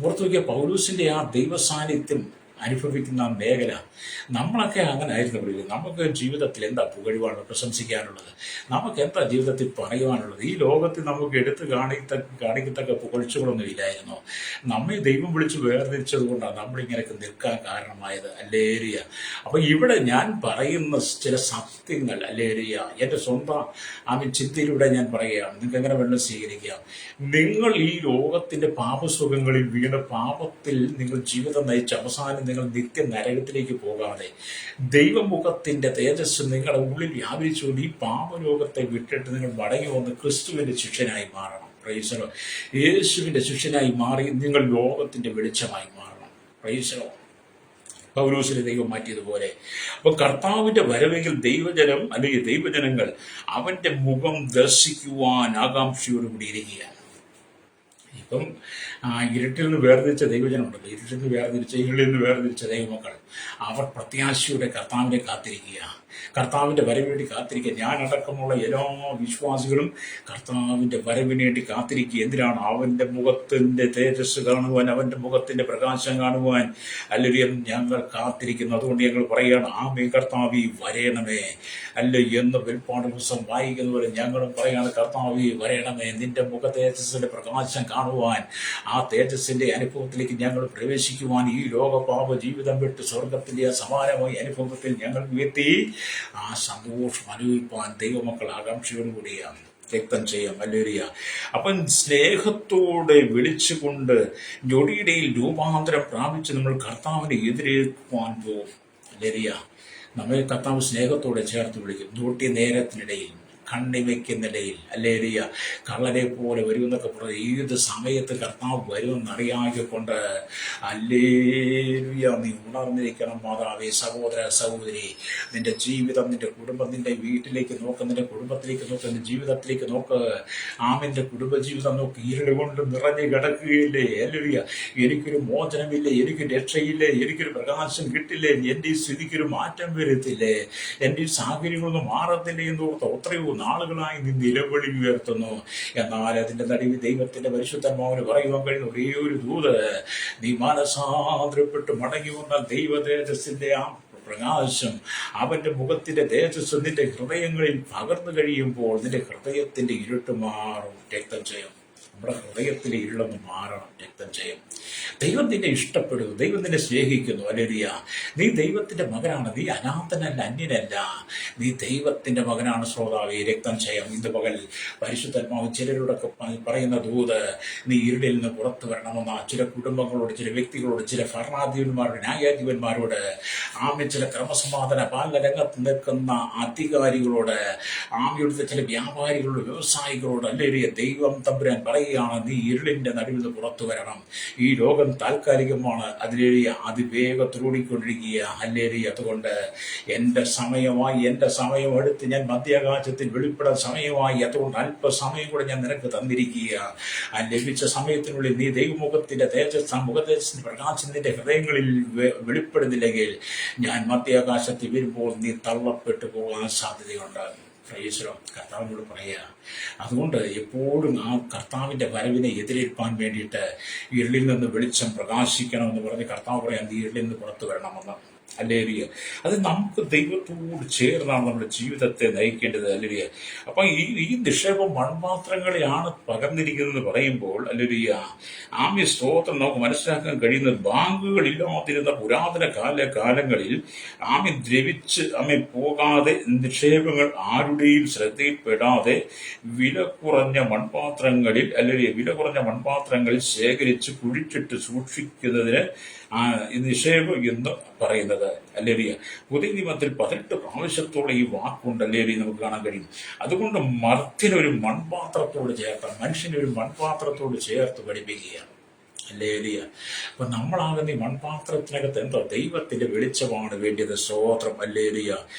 ഓർത്തു നോക്കിയ പൗലോസിന്റെ ആ ദൈവസാന്നിധ്യം അനുഭവിക്കുന്ന മേഖല നമ്മളൊക്കെ അങ്ങനെ ആയിരുന്നു. നമുക്ക് ജീവിതത്തിൽ എന്താ പുകഴുവാനുള്ളത്, പ്രശംസിക്കാനുള്ളത്? നമുക്ക് എന്താ ജീവിതത്തിൽ പറയുവാനുള്ളത്? ഈ ലോകത്തിൽ നമുക്ക് എടുത്ത് കാണിക്കത്തക്ക പുകഴ്ചകളൊന്നും ഇല്ലായിരുന്നു. നമ്മെ ദൈവം വിളിച്ച് വേർതിരിച്ചത് കൊണ്ടാണ് നമ്മളിങ്ങനെയൊക്കെ നിൽക്കാൻ കാരണമായത്. ഹല്ലേലൂയ. അപ്പൊ ഇവിടെ ഞാൻ പറയുന്ന ചില സത്യങ്ങൾ, ഹല്ലേലൂയ, എൻ്റെ സ്വന്തം ചിന്തയിലൂടെ ഞാൻ പറയുകയാണ്. നിങ്ങൾക്ക് എങ്ങനെ വേണം സ്വീകരിക്കാം. നിങ്ങൾ ഈ ലോകത്തിന്റെ പാപസുഖങ്ങളിൽ വീണ് പാപത്തിൽ നിങ്ങൾ ജീവിതം നയിച്ച അവസാനം നിങ്ങൾ നിത്യ നരകത്തിലേക്ക് പോകാതെ ദൈവമുഖത്തിന്റെ തേജസ് നിങ്ങളുടെ ഉള്ളിൽ വ്യാപരിച്ചുകൊണ്ട് ഈ പാപലോകത്തെ വിട്ടിട്ട് നിങ്ങൾ മടങ്ങി വന്ന് ക്രിസ്തുവിന്റെ ശിഷ്യനായി മാറണം. Price the Lord. യേശുവിന്റെ ശിഷ്യനായി മാറി നിങ്ങൾ ലോകത്തിന്റെ വെളിച്ചമായി മാറണം. Price the Lord. പൗലോസിനെ ദൈവം മാറ്റിയതുപോലെ അപ്പൊ കർത്താവിന്റെ വരവെങ്കിൽ ദൈവജനങ്ങൾ അവന്റെ മുഖം ദർശിക്കുവാൻ ആകാംക്ഷയോടുകൂടി ഇരിക്കുകയാണ്. ഇപ്പം ഇരുട്ടിൽ നിന്ന് വേർതിരിച്ച ദൈവജനമുണ്ടല്ലോ, ഇരുട്ടിൽ നിന്ന് വേർതിരിച്ച ദൈവമക്കൾ, അവർ പ്രത്യാശയുടെ കർത്താവിനെ കാത്തിരിക്കുക, കർത്താവിൻ്റെ വരവിന് വേണ്ടി കാത്തിരിക്കുക. ഞാനടക്കമുള്ള എല്ലാ വിശ്വാസികളും കർത്താവിൻ്റെ വരവിന് വേണ്ടി കാത്തിരിക്കുക. എന്തിനാണ്? അവൻ്റെ മുഖത്തിൻ്റെ തേജസ് കാണുവാൻ, അവൻ്റെ മുഖത്തിൻ്റെ പ്രകാശം കാണുവാൻ അല്ലെങ്കിൽ ഞങ്ങൾ കാത്തിരിക്കുന്നു. അതുകൊണ്ട് ഞങ്ങൾ പറയുകയാണ്, ആമേ കർത്താവേ വരയണമേ. അല്ല എന്ന് വെളിപ്പാട് പുസ്തകം വായിക്കുന്ന പോലെ ഞങ്ങളും പറയാണ്, കർത്താവേ വരയണമേ. നിന്റെ മുഖ തേജസ്സിൻ്റെ പ്രകാശം കാണുവാൻ, ആ തേജസ്സിൻ്റെ അനുഭവത്തിലേക്ക് ഞങ്ങൾ പ്രവേശിക്കുവാൻ, ഈ ലോകപാപ ജീവിതം വിട്ട് സ്വർഗത്തിൻ്റെ സമാനമായ അനുഭവത്തിൽ ഞങ്ങൾ എത്തി ആ സന്തോഷം അനുഭവിപ്പാൻ ദൈവമക്കൾ ആകാംക്ഷയോടുകൂടിയാണ്. രക്തം ചെയ്യാം. ഹല്ലേലൂയ. അപ്പം സ്നേഹത്തോടെ വിളിച്ചുകൊണ്ട് ഞൊടിയിടയിൽ രൂപാന്തരം പ്രാപിച്ച് നമ്മൾ കർത്താവിനെ എതിരേൽക്കുവാൻ പോകും. ഹല്ലേലൂയ. നമ്മെ കർത്താവ് സ്നേഹത്തോടെ ചേർത്ത് വിളിക്കും. ഡ്യൂട്ടി നേരത്തിനിടയിൽ, കണ്ണിവയ്ക്കുന്നിടയിൽ, ഹല്ലേലൂയ, കള്ളനെ പോലെ വരുമെന്നൊക്കെ പറഞ്ഞ് ഏത് സമയത്ത് കർത്താവ് വരുമെന്നറിയാതെ കൊണ്ട് ഹല്ലേലൂയ നീ ഉണർന്നിരിക്കണം മാതാവേ. സഹോദര സഹോദരി, നിന്റെ ജീവിതം, നിന്റെ കുടുംബം, നിന്റെ വീട്ടിലേക്ക് നോക്ക്, നിന്റെ കുടുംബത്തിലേക്ക് നോക്ക്, നിന്റെ ജീവിതത്തിലേക്ക് നോക്ക്. ആമിന്റെ കുടുംബജീവിതം നോക്ക്. ഇരുളുകൊണ്ട് നിറഞ്ഞു കിടക്കുകയില്ലേ? ഹല്ലേലൂയ. എനിക്കൊരു മോചനമില്ലേ, എനിക്ക് രക്ഷയില്ലേ, എനിക്കൊരു പ്രകാശം കിട്ടില്ലേ, എൻ്റെ ഈ സ്ഥിതിക്കൊരു മാറ്റം വരുത്തില്ലേ, എൻ്റെ ഈ സാഹചര്യങ്ങളൊന്നും മാറത്തില്ലേ എന്ന് ഓർത്ത് എത്രയോ നാളുകളായി നീ നിലവിളി ഉയർത്തുന്നു. എന്നാൽ അതിന്റെ നടുവിൽ ദൈവത്തിന്റെ പരിശുദ്ധാത്മാവിന് പറയുവാൻ കഴിയുന്ന ഒരേ ഒരു ദൂത്, നീ മാനസാന്തരപ്പെട്ട് മടങ്ങി വന്നാൽ ദൈവ തേജസ്സിന്റെ ആ പ്രകാശം, അവന്റെ മുഖത്തിന്റെ തേജസ് നിന്റെ ഹൃദയങ്ങളിൽ പകർന്നു കഴിയുമ്പോൾ നിന്റെ ഹൃദയത്തിന്റെ ഇരുട്ട് മാറും. രക്തം ചെയ്യും. നമ്മുടെ ഹൃദയത്തിലെ ഇരുളൊന്ന് മാറണം. രക്തം ചെയ്യും. ദൈവം നിന്നെ ഇഷ്ടപ്പെടുന്നു, ദൈവം നിന്നെ സ്നേഹിക്കുന്നു. ഹല്ലേലൂയ. നീ ദൈവത്തിന്റെ മകനാണ്. നീ അനാഥനല്ല, അന്യനല്ല. നീ ദൈവത്തിന്റെ മകനാണ്. ശ്രോതാവേ, രക്തം ചെയ്യാം. ഇന്ന് പകൽ പരിശുദ്ധാത്മാവ് ചിലരോടൊക്കെ പറയുന്ന ദൂത്, നീ ഇരുളിൽ നിന്ന് പുറത്തു വരണമെന്ന ചില കുടുംബങ്ങളോട്, ചില വ്യക്തികളോട്, ചില ഭരണാധിപന്മാരോട്, ന്യായാധിപന്മാരോട്, ചില ക്രമസമാധാന പാലന രംഗത്ത് നിൽക്കുന്ന അധികാരികളോട്, ആമയുടെ ചില വ്യാപാരികളോട്, വ്യവസായികളോട്, ഹല്ലേലൂയ, ദൈവം തമ്പുരാൻ പറയുകയാണ്, നീ ഇരുളിന്റെ നടുവിൽ നിന്ന് പുറത്തു വരണം. ഈ ലോകം താൽക്കാലികമാണ്. അതിലേറിയ അതിവേഗത്തിലൂടിക്കൊണ്ടിരിക്കുക. ഹല്ലേലൂയ. അതുകൊണ്ട് എൻ്റെ സമയമായി, എൻ്റെ സമയം എടുത്ത് ഞാൻ മധ്യാകാശത്തിൽ വെളിപ്പെടാൻ സമയമായി. അതുകൊണ്ട് അല്പസമയം കൂടെ ഞാൻ നിനക്ക് തന്നിരിക്കുക. ആ ലഭിച്ച സമയത്തിനുള്ളിൽ നീ ദൈവമുഖത്തിന്റെ തേജസ്, മുഖതേജസ്സിന്റെ പ്രകാശം നിന്റെ ഹൃദയങ്ങളിൽ വെളിപ്പെടുന്നില്ലെങ്കിൽ ഞാൻ മധ്യാകാശത്തിൽ വരുമ്പോൾ നീ തള്ളപ്പെട്ടു പോകാൻ സാധ്യതയുണ്ട്. കർത്താവിനോട് പറയുക. അതുകൊണ്ട് എപ്പോഴും ആ കർത്താവിന്റെ വരവിനെ എതിരേൽപ്പാൻ വേണ്ടിയിട്ട് ഇരുളിൽ നിന്ന് വെളിച്ചം പ്രകാശിക്കണമെന്ന് പറഞ്ഞ് കർത്താവ് പറയാൻ, നീ ഇരുളിൽ നിന്ന് പുറത്തു വരണമെന്ന്. ഹല്ലേലൂയ. അത് നമുക്ക് ദൈവത്തോട് ചേർന്നാണ് നമ്മുടെ ജീവിതത്തെ നയിക്കേണ്ടത്. ഹല്ലേലൂയ. അപ്പൊ ഈ നിക്ഷേപം മൺപാത്രങ്ങളെയാണ് പകർന്നിരിക്കുന്നത് പറയുമ്പോൾ, ഹല്ലേലൂയ, ആമി സ്തോത്രം നമുക്ക് മനസ്സിലാക്കാൻ കഴിയുന്നത്, ബാങ്കുകളില്ലാതിരുന്ന പുരാതന കാലങ്ങളിൽ ആമി ദ്രവിച്ച് പോകാതെ, നിക്ഷേപങ്ങൾ ആരുടെയും ശ്രദ്ധയിൽപ്പെടാതെ വില കുറഞ്ഞ മൺപാത്രങ്ങളിൽ, അല്ലെങ്കിൽ വില കുറഞ്ഞ മൺപാത്രങ്ങളിൽ ശേഖരിച്ച് കുഴിച്ചിട്ട് സൂക്ഷിക്കുന്നതിന് നിക്ഷേപം എന്ന് പറയുന്നത്. ഹല്ലേലൂയ. പുതിയ നിയമത്തിൽ 18 പ്രാവശ്യത്തോടെ ഈ വാക്കുണ്ട്. ഹല്ലേലൂയ, നമുക്ക് കാണാൻ കഴിയും. അതുകൊണ്ട് മർത്തിനൊരു മൺപാത്രത്തോട് ചേർത്ത്, മനുഷ്യനൊരു മൺപാത്രത്തോട് ചേർത്ത് പഠിപ്പിക്കുകയാണ്. ഹല്ലേലൂയ. അപ്പൊ നമ്മളാകുന്ന ഈ മൺപാത്രത്തിനകത്ത് എന്തോ ദൈവത്തിന്റെ വെളിച്ചമാണ് വേണ്ടിയത്. സ്തോത്രം. ഹല്ലേലൂയ.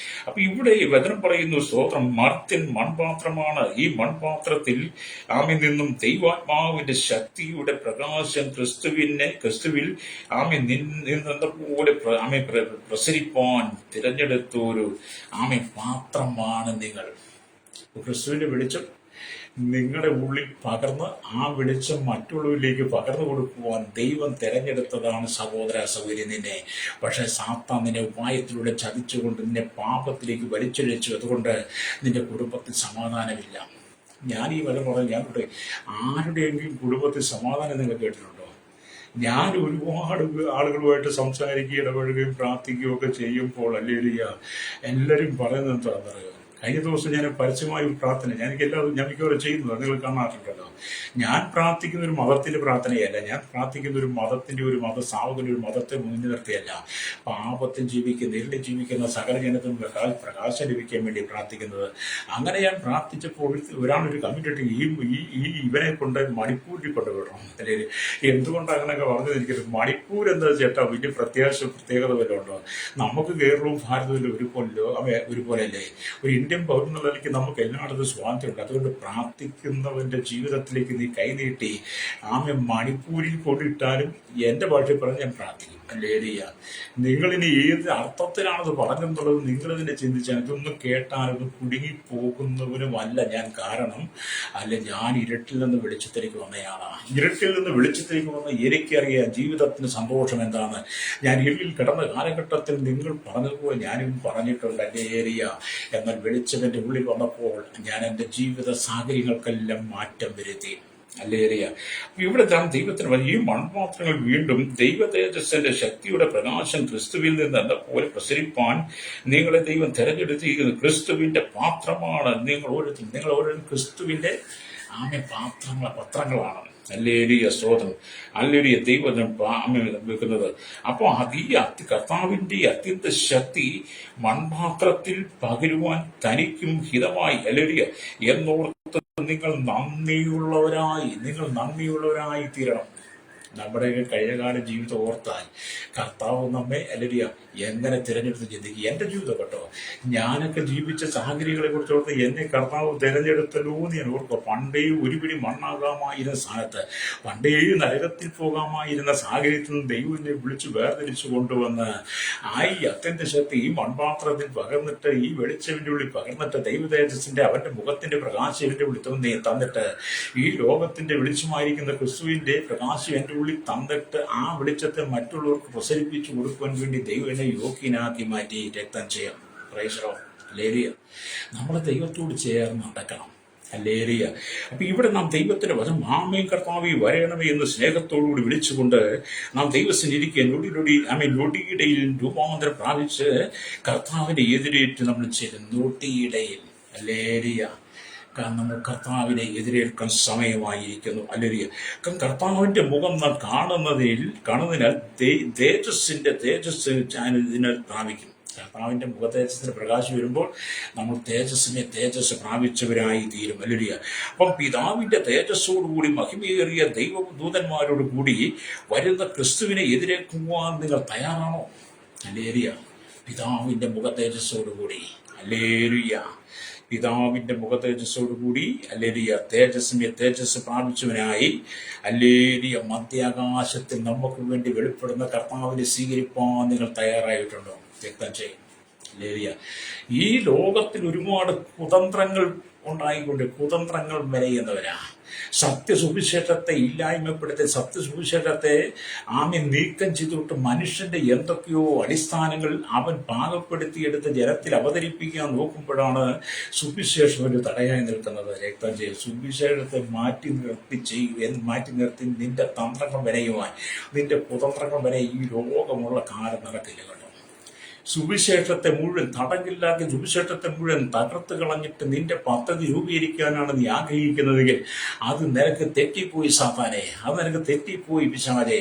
അപ്പൊ ഇവിടെ ഈ വചനം പറയുന്നു, സ്തോത്രം, മർത്യൻ മൺപാത്രമാണ്. ഈ മൺപാത്രത്തിൽ നിന്നും ദൈവാത്മാവിന്റെ ശക്തിയുടെ പ്രകാശം ക്രിസ്തുവിൽ നിന്നതുപോലെ പ്രസരിപ്പാൻ തിരഞ്ഞെടുത്തൊരു പാത്രമാണ് നിങ്ങൾ. ക്രിസ്തുവിന്റെ വെളിച്ചം നിങ്ങളുടെ ഉള്ളിൽ പകർന്ന് ആ വെളിച്ചം മറ്റുള്ളവരിലേക്ക് പകർന്നു കൊടുക്കുവാൻ ദൈവം തെരഞ്ഞെടുത്തതാണ് സഹോദര സഹോദരി നിന്നെ. പക്ഷെ സാത്താൻ നിന്നെ ഉപായത്തിലൂടെ ചതിച്ചുകൊണ്ട് നിന്നെ പാപത്തിലേക്ക് വലിച്ചൊഴിച്ചു. അതുകൊണ്ട് നിന്റെ കുടുംബത്തിൽ സമാധാനമില്ല. ഞാൻ ഈ വല പറഞ്ഞു, ഞാൻ ആരുടെയെങ്കിലും കുടുംബത്തിൽ സമാധാനം നിങ്ങൾ കേട്ടിട്ടുണ്ടോ? ഞാൻ ഒരുപാട് ആളുകളുമായിട്ട് സംസാരിക്കുകയും ഇടപഴകുകയും പ്രാർത്ഥിക്കുകയും ഒക്കെ ചെയ്യുമ്പോൾ, ഹല്ലേലൂയ, എല്ലാവരും പറയുന്നത് എന്താണെന്നറിയോ? കഴിഞ്ഞ ദിവസം ഞാൻ പരസ്യമായി പ്രാർത്ഥന, ഞാൻ മിക്കവാറും ചെയ്യുന്നത് നിങ്ങൾ കാണാറുണ്ടല്ലോ. ഞാൻ പ്രാർത്ഥിക്കുന്ന ഒരു മതത്തിന്റെ പ്രാർത്ഥനയല്ല, ഞാൻ പ്രാർത്ഥിക്കുന്ന ഒരു മതത്തിന്റെ, ഒരു മതസ്ഥാപകന്റെ, ഒരു മതത്തെ മുന്നിൽ നിർത്തിയല്ല. പാപത്തിൽ ജീവിക്കുന്ന, ഇരുളിൽ ജീവിക്കുന്ന സകല ജനത്തിനും പ്രകാശം ലഭിക്കാൻ വേണ്ടി പ്രാർത്ഥിക്കുന്നത്. അങ്ങനെ ഞാൻ പ്രാർത്ഥിച്ചപ്പോൾ ഒരാളൊരു കമ്മിറ്റി, ഇവനെ കൊണ്ട് മണിപ്പൂരിൽ കൊണ്ടുവിടണം. അല്ലെങ്കിൽ എന്തുകൊണ്ടാണ് അങ്ങനെയൊക്കെ പറഞ്ഞത് എനിക്കറിയാം. മണിപ്പൂർ എന്താ ചേട്ടാ വലിയ പ്രത്യേകത വല്ലതും ഉണ്ടോ? നമുക്ക് കേരളവും ഭാരതവും ഒരുപോലെയല്ലേ? ഒരു ഇന്ത്യൻ പൗരൻ എന്നുള്ള നിലയ്ക്ക് നമുക്ക് എല്ലായിടത്തും സ്വാതന്ത്ര്യമുണ്ട്. അതുകൊണ്ട് പ്രാർത്ഥിക്കുന്നവന്റെ ജീവിതത്തിലേക്ക് നീ കൈനീട്ടി മണിപ്പൂരിൽ കൊണ്ടിട്ടാലും എൻ്റെ ഭാഷയിൽ പറഞ്ഞ് ഞാൻ പ്രാർത്ഥിക്കും. ഹല്ലേലൂയ. നിങ്ങളിനി ഏത് അർത്ഥത്തിലാണത് പറഞ്ഞെന്നുള്ളത് നിങ്ങളിതിനെ ചിന്തിച്ചാൽ, ഇതൊന്നും കേട്ടാലൊന്നും കുടുങ്ങിപ്പോകുന്നവനുമല്ല ഞാൻ. കാരണം ഞാൻ ഇരുട്ടിൽ നിന്ന് വെളിച്ചത്തിലേക്ക് വന്നയാളാണ്. ഇരുട്ടിൽ നിന്ന് വെളിച്ചത്തിലേക്ക് വന്ന എനിക്കറിയാം ജീവിതത്തിന് സന്തോഷം എന്താണ്. ഞാൻ ഇരുളിൽ കിടന്ന കാലഘട്ടത്തിൽ നിങ്ങൾ പറഞ്ഞതുപോലെ ഞാനും പറഞ്ഞിട്ടുണ്ട്. ഹല്ലേലൂയ. എന്നാൽ വെളിച്ചം എൻ്റെ ഉള്ളിൽ വന്നപ്പോൾ ഞാൻ എൻ്റെ ജീവിത സാഹചര്യങ്ങൾക്കെല്ലാം മാറ്റം വരുത്തി. ഹല്ലേലൂയ. അപ്പൊ ഇവിടെ നാം ദൈവത്തിന് ഈ മൺപാത്രങ്ങൾ വീണ്ടും ദൈവ തേജസ്സിന്റെ ശക്തിയുടെ പ്രകാശം ക്രിസ്തുവിൽ നിന്ന് എന്ന പോലെ പ്രസരിപ്പാൻ നിങ്ങളെ ദൈവം തെരഞ്ഞെടുത്തിരിക്കുന്നത് ക്രിസ്തുവിന്റെ പാത്രമാണ്. നിങ്ങൾ ഓരോരുത്തരും ക്രിസ്തുവിന്റെ പത്രങ്ങളാണ്. ഹല്ലേലൂയ, സ്തോത്രം. ഹല്ലേലൂയ, ദൈവം വെക്കുന്നത്. അപ്പോൾ കർത്താവിന്റെ അത്യന്ത ശക്തി മൺപാത്രത്തിൽ പകരുവാൻ തനിക്കും ഹിതമായി, ഹല്ലേലൂയ, എന്നോർത്ത് നിങ്ങൾ നന്ദിയുള്ളവരായി തീരണം. നമ്മുടെയൊക്കെ കഴിഞ്ഞകാല ജീവിതം ഓർത്താൽ കർത്താവ് നമ്മെ ഹല്ലേലൂയ എങ്ങനെ തിരഞ്ഞെടുത്ത് ചിന്തിക്കുക. എൻ്റെ ജീവിതം കേട്ടോ, ഞാനൊക്കെ ജീവിച്ച സാഹചര്യങ്ങളെ കുറിച്ച് ഓർത്ത് എന്നെ കർത്താവ് തിരഞ്ഞെടുത്തല്ലോ എന്ന് ഞാൻ ഓർക്കുക. പണ്ടേ ഒരുപിടി മണ്ണാകാമായിരുന്ന സ്ഥാനത്ത്, പണ്ടേ നരകത്തിൽ പോകാമായിരുന്ന സാഹചര്യത്തിൽ നിന്ന് ദൈവം എന്നെ വിളിച്ച് വേർതിരിച്ചു കൊണ്ടുവന്ന് അത്യന്ത ശക്തി ഈ മൺപാത്രത്തിൽ പകർന്നിട്ട്, ഈ വെളിച്ചവിൻ്റെ ഉള്ളിൽ പകർന്നിട്ട്, ദൈവതേജസ്സിന്റെ അവന്റെ മുഖത്തിന്റെ പ്രകാശവിന്റെ ഉള്ളിൽ തന്നിട്ട്, ഈ ലോകത്തിന്റെ വെളിച്ചമായിരിക്കുന്ന ക്രിസ്തുവിന്റെ പ്രകാശം എൻ്റെ ഉള്ളിൽ തന്നിട്ട് ആ വെളിച്ചത്തെ മറ്റുള്ളവർക്ക് പ്രസരിപ്പിച്ചു കൊടുക്കുവാൻ വേണ്ടി ദൈവം എന്നെ യോഗ്യനാക്കി മാറ്റി. രക്തം ചെയ്യാം. Price the Lord. ഹല്ലേലൂയ. നമ്മൾ ദൈവത്തോട് ചേർന്ന് നടക്കണം. ഹല്ലേലൂയ. അപ്പൊ ഇവിടെ നാം ദൈവത്തിന്റെ വചനം ആമേൻ കർത്താവേ വരണമേ എന്ന് സ്നേഹത്തോടുകൂടി വിളിച്ചുകൊണ്ട് നാം ദൈവസന്നിധിക്ക് നൊടിയിടയിൽ രൂപാന്തരം പ്രാപിച്ച് കർത്താവിനെ എതിരേറ്റ് നമ്മൾ ചേരും. നൊടിയിടയിൽ. ഹല്ലേലൂയ. നമ്മൾ കർത്താവിനെ എതിരേൽക്കാൻ സമയമായിരിക്കുന്നു. ഹല്ലേലൂയ. കർത്താവിന്റെ മുഖം നാം കാണുന്നതിനാൽ തേജസ് ഇതിനാൽ പ്രാപിക്കും. കർത്താവിന്റെ മുഖതേജസ്സിന്റെ പ്രകാശം വരുമ്പോൾ നമ്മൾ തേജസ് പ്രാപിച്ചവരായി തീരും. ഹല്ലേലൂയ. അപ്പം പിതാവിന്റെ തേജസ്സോടുകൂടി മഹിമയേറിയ ദൈവദൂതന്മാരോട് കൂടി വരുന്ന ക്രിസ്തുവിനെ എതിരേൽക്കുവാൻ നിങ്ങൾ തയ്യാറാണോ? ഹല്ലേലൂയ. പിതാവിന്റെ മുഖതേജസ്സോടുകൂടി. ഹല്ലേലൂയ. പിതാവിന്റെ മുഖതേജസ്സോടുകൂടി. ഹല്ലേലൂയ. തേജസ് പ്രാപിച്ചവനായി. ഹല്ലേലൂയ. മധ്യാകാശത്തിൽ നമുക്ക് വേണ്ടി വെളിപ്പെടുന്ന കർത്താവിനെ സ്വീകരിപ്പാൻ നിങ്ങൾ തയ്യാറായിട്ടുണ്ടോ? രക്തം ചെയ്യും. ഹല്ലേലൂയ. ഈ ലോകത്തിൽ ഒരുപാട് കുതന്ത്രങ്ങൾ മെനയുന്നവരാ. സത്യസുവിശേഷത്തെ ഇല്ലായ്മപ്പെടുത്തി, സത്യസുവിശേഷത്തെ നീക്കം ചെയ്തിട്ട് മനുഷ്യന്റെ എന്തൊക്കെയോ അടിസ്ഥാനങ്ങൾ അവൻ പാകപ്പെടുത്തിയെടുത്ത് ജനത്തിൽ അവതരിപ്പിക്കാൻ നോക്കുമ്പോഴാണ് സുവിശേഷം ഒരു തടയായി നിൽക്കുന്നത്. രക്തം ചെയ്യും. സുവിശേഷത്തെ മാറ്റി നിർത്തി നിന്റെ തന്ത്രങ്ങൾ വരയുവാൻ, നിന്റെ കുതന്ത്രങ്ങൾ വരെ ഈ ലോകമുള്ള കാലം നടക്കില്ല കേട്ടോ. സുവിശേഷത്തെ മുഴുവൻ തടങ്ങില്ലാതെ സുവിശേഷത്തെ മുഴുവൻ തകർത്ത് കളഞ്ഞിട്ട് നിന്റെ പദ്ധതി രൂപീകരിക്കാനാണ് നീ ആഗ്രഹിക്കുന്നതെങ്കിൽ അത് നിനക്ക് തെറ്റിപ്പോയി സാത്താനെ, അത് നിനക്ക് തെറ്റിപ്പോയി പിശാചേ.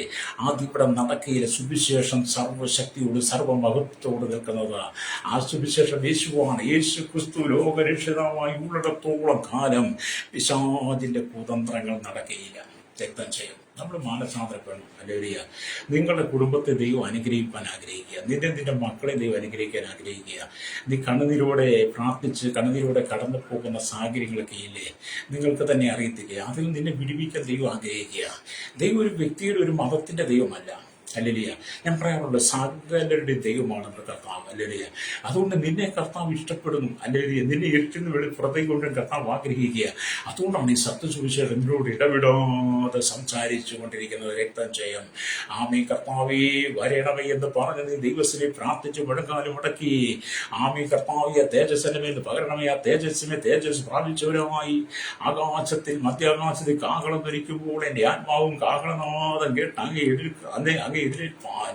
അതിവിടെ നടക്കുകയില്ല. സുവിശേഷം സർവശക്തിയോട് സർവമഹത്വത്തോട് നിൽക്കുന്നത്. ആ സുവിശേഷം യേശുവാണ്. യേശു ക്രിസ്തു ലോകരക്ഷിതാവായി ഉള്ളിടത്തോളം കാലം പിശാചിന്റെ കുതന്ത്രങ്ങൾ നടക്കുകയില്ല. രക്തം ചെയ്യും. നമ്മൾ മാനസാന്തരപ്പെടണം. ഹല്ലേലൂയ. നിങ്ങളുടെ കുടുംബത്തെ ദൈവം അനുഗ്രഹിക്കാൻ ആഗ്രഹിക്കുക. നിന്റെ മക്കളെ ദൈവം അനുഗ്രഹിക്കാൻ ആഗ്രഹിക്കുക. നീ കണ്ണുനീരോടെ പ്രാർത്ഥിച്ച് കണ്ണുനീരോടെ കടന്നു പോകുന്ന സാഹചര്യങ്ങളൊക്കെ ഇല്ലേ, നിങ്ങൾക്ക് തന്നെ അറിയത്തില്ലേ? അതിൽ നിന്നെ വിടുവിക്കാൻ ദൈവം ആഗ്രഹിക്കുക. ദൈവം ഒരു വ്യക്തിയുടെ, ഒരു മതത്തിന്റെ ദൈവമല്ല. ഹല്ലേലൂയ. ഞാൻ പറയാറുണ്ട്, സകലരുടെ ദൈവമാണ് നമ്മുടെ കർത്താവ്. ഹല്ലേലൂയ. അതുകൊണ്ട് നിന്നെ കർത്താവ് ഇഷ്ടപ്പെടുന്നു. ഹല്ലേലൂയ. നിന്നെ ഇരുട്ടിന് പുറത്തേക്ക് കൊണ്ട് കർത്താവ് ആഗ്രഹിക്കുക. അതുകൊണ്ടാണ് ഈ സത്യസുവിശേഷം എന്നോട് ഇടവിടാതെ സംസാരിച്ചു കൊണ്ടിരിക്കുന്നത്. രക്തം ചെയ്യും. ആമേൻ കർത്താവേ വരണമേ എന്ന് പറഞ്ഞ് നീ ദൈവത്തിനെ പ്രാർത്ഥിച്ച് മുഴങ്കാലം മുടക്കി ആമേൻ കർത്താവേ തേജസ്സിനുമേന്ന് പകരണമേ. ആ തേജസ് പ്രാപിച്ചവരുമായി ആകാശത്തിൽ മധ്യാകാശത്തിൽ കാഹളം ധരിക്കുമ്പോൾ എൻ്റെ ആത്മാവും കാഹളനാദം കേട്ട് അങ്ങേ എതിരേൽപ്പാൻ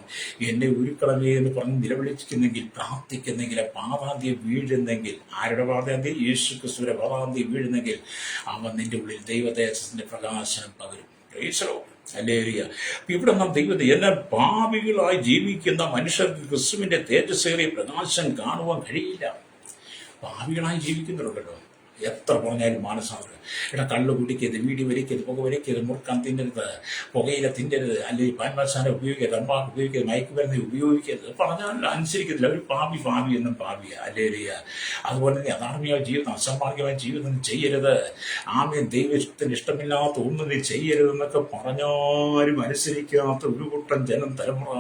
എന്നെ ഒരുക്കളമേ എന്ന് പറഞ്ഞ് നിലവിളിക്കുന്നെങ്കിൽ, പ്രാർത്ഥിക്കുന്നെങ്കിൽ, പാതാന്തി വീഴുന്നെങ്കിൽ, ആരുടെ പാതാന്തി? യേശു ക്രിസ്തുവിന്റെ പാതാന്തി വീഴുന്നെങ്കിൽ അവൻ നിന്റെ ഉള്ളിൽ ദൈവതേജസ്സിന്റെ പ്രകാശനം പകരും. ഹല്ലേലൂയ. ഇവിടെ നാം ദൈവത്തെ എല്ലാ പാപികളായി ജീവിക്കുന്ന മനുഷ്യർക്ക് ക്രിസ്തുവിന്റെ തേജസ്സേറിയ പ്രകാശം കാണുവാൻ കഴിയില്ല. പാപികളായി ജീവിക്കുന്നുണ്ടല്ലോ. എത്ര പറഞ്ഞാലും മാനസാന്തരം. കള്ളു കുടിക്കരുത്, വീടി വലിക്കരുത്, പുക വലിക്കരുത്, മുറുക്കാൻ തിന്നരുത്, പുകയില തിന്നരുത്, അല്ലെങ്കിൽ പാൻമസാല ഉപയോഗിക്കരുത്, തമ്പാക്ക് ഉപയോഗിക്കരുത്, മയക്കുമരുന്ന് ഉപയോഗിക്കരുത്. പറഞ്ഞാൽ അനുസരിക്കത്തില്ല. ഒരു പാപി എന്നും പാപിയ. ഹല്ലേലൂയ. അതുപോലെ തന്നെ അധാർമികമായ ജീവിതം, അസന്മാർഗമായ ജീവിതം ചെയ്യരുത്. ആമേൻ. ദൈവത്തിന് ഇഷ്ടമില്ലാത്ത ഒന്നും നീ ചെയ്യരുതെന്നൊക്കെ പറഞ്ഞാലും അനുസരിക്കാത്ത ഒരു കൂട്ടം ജനം തലമുറ.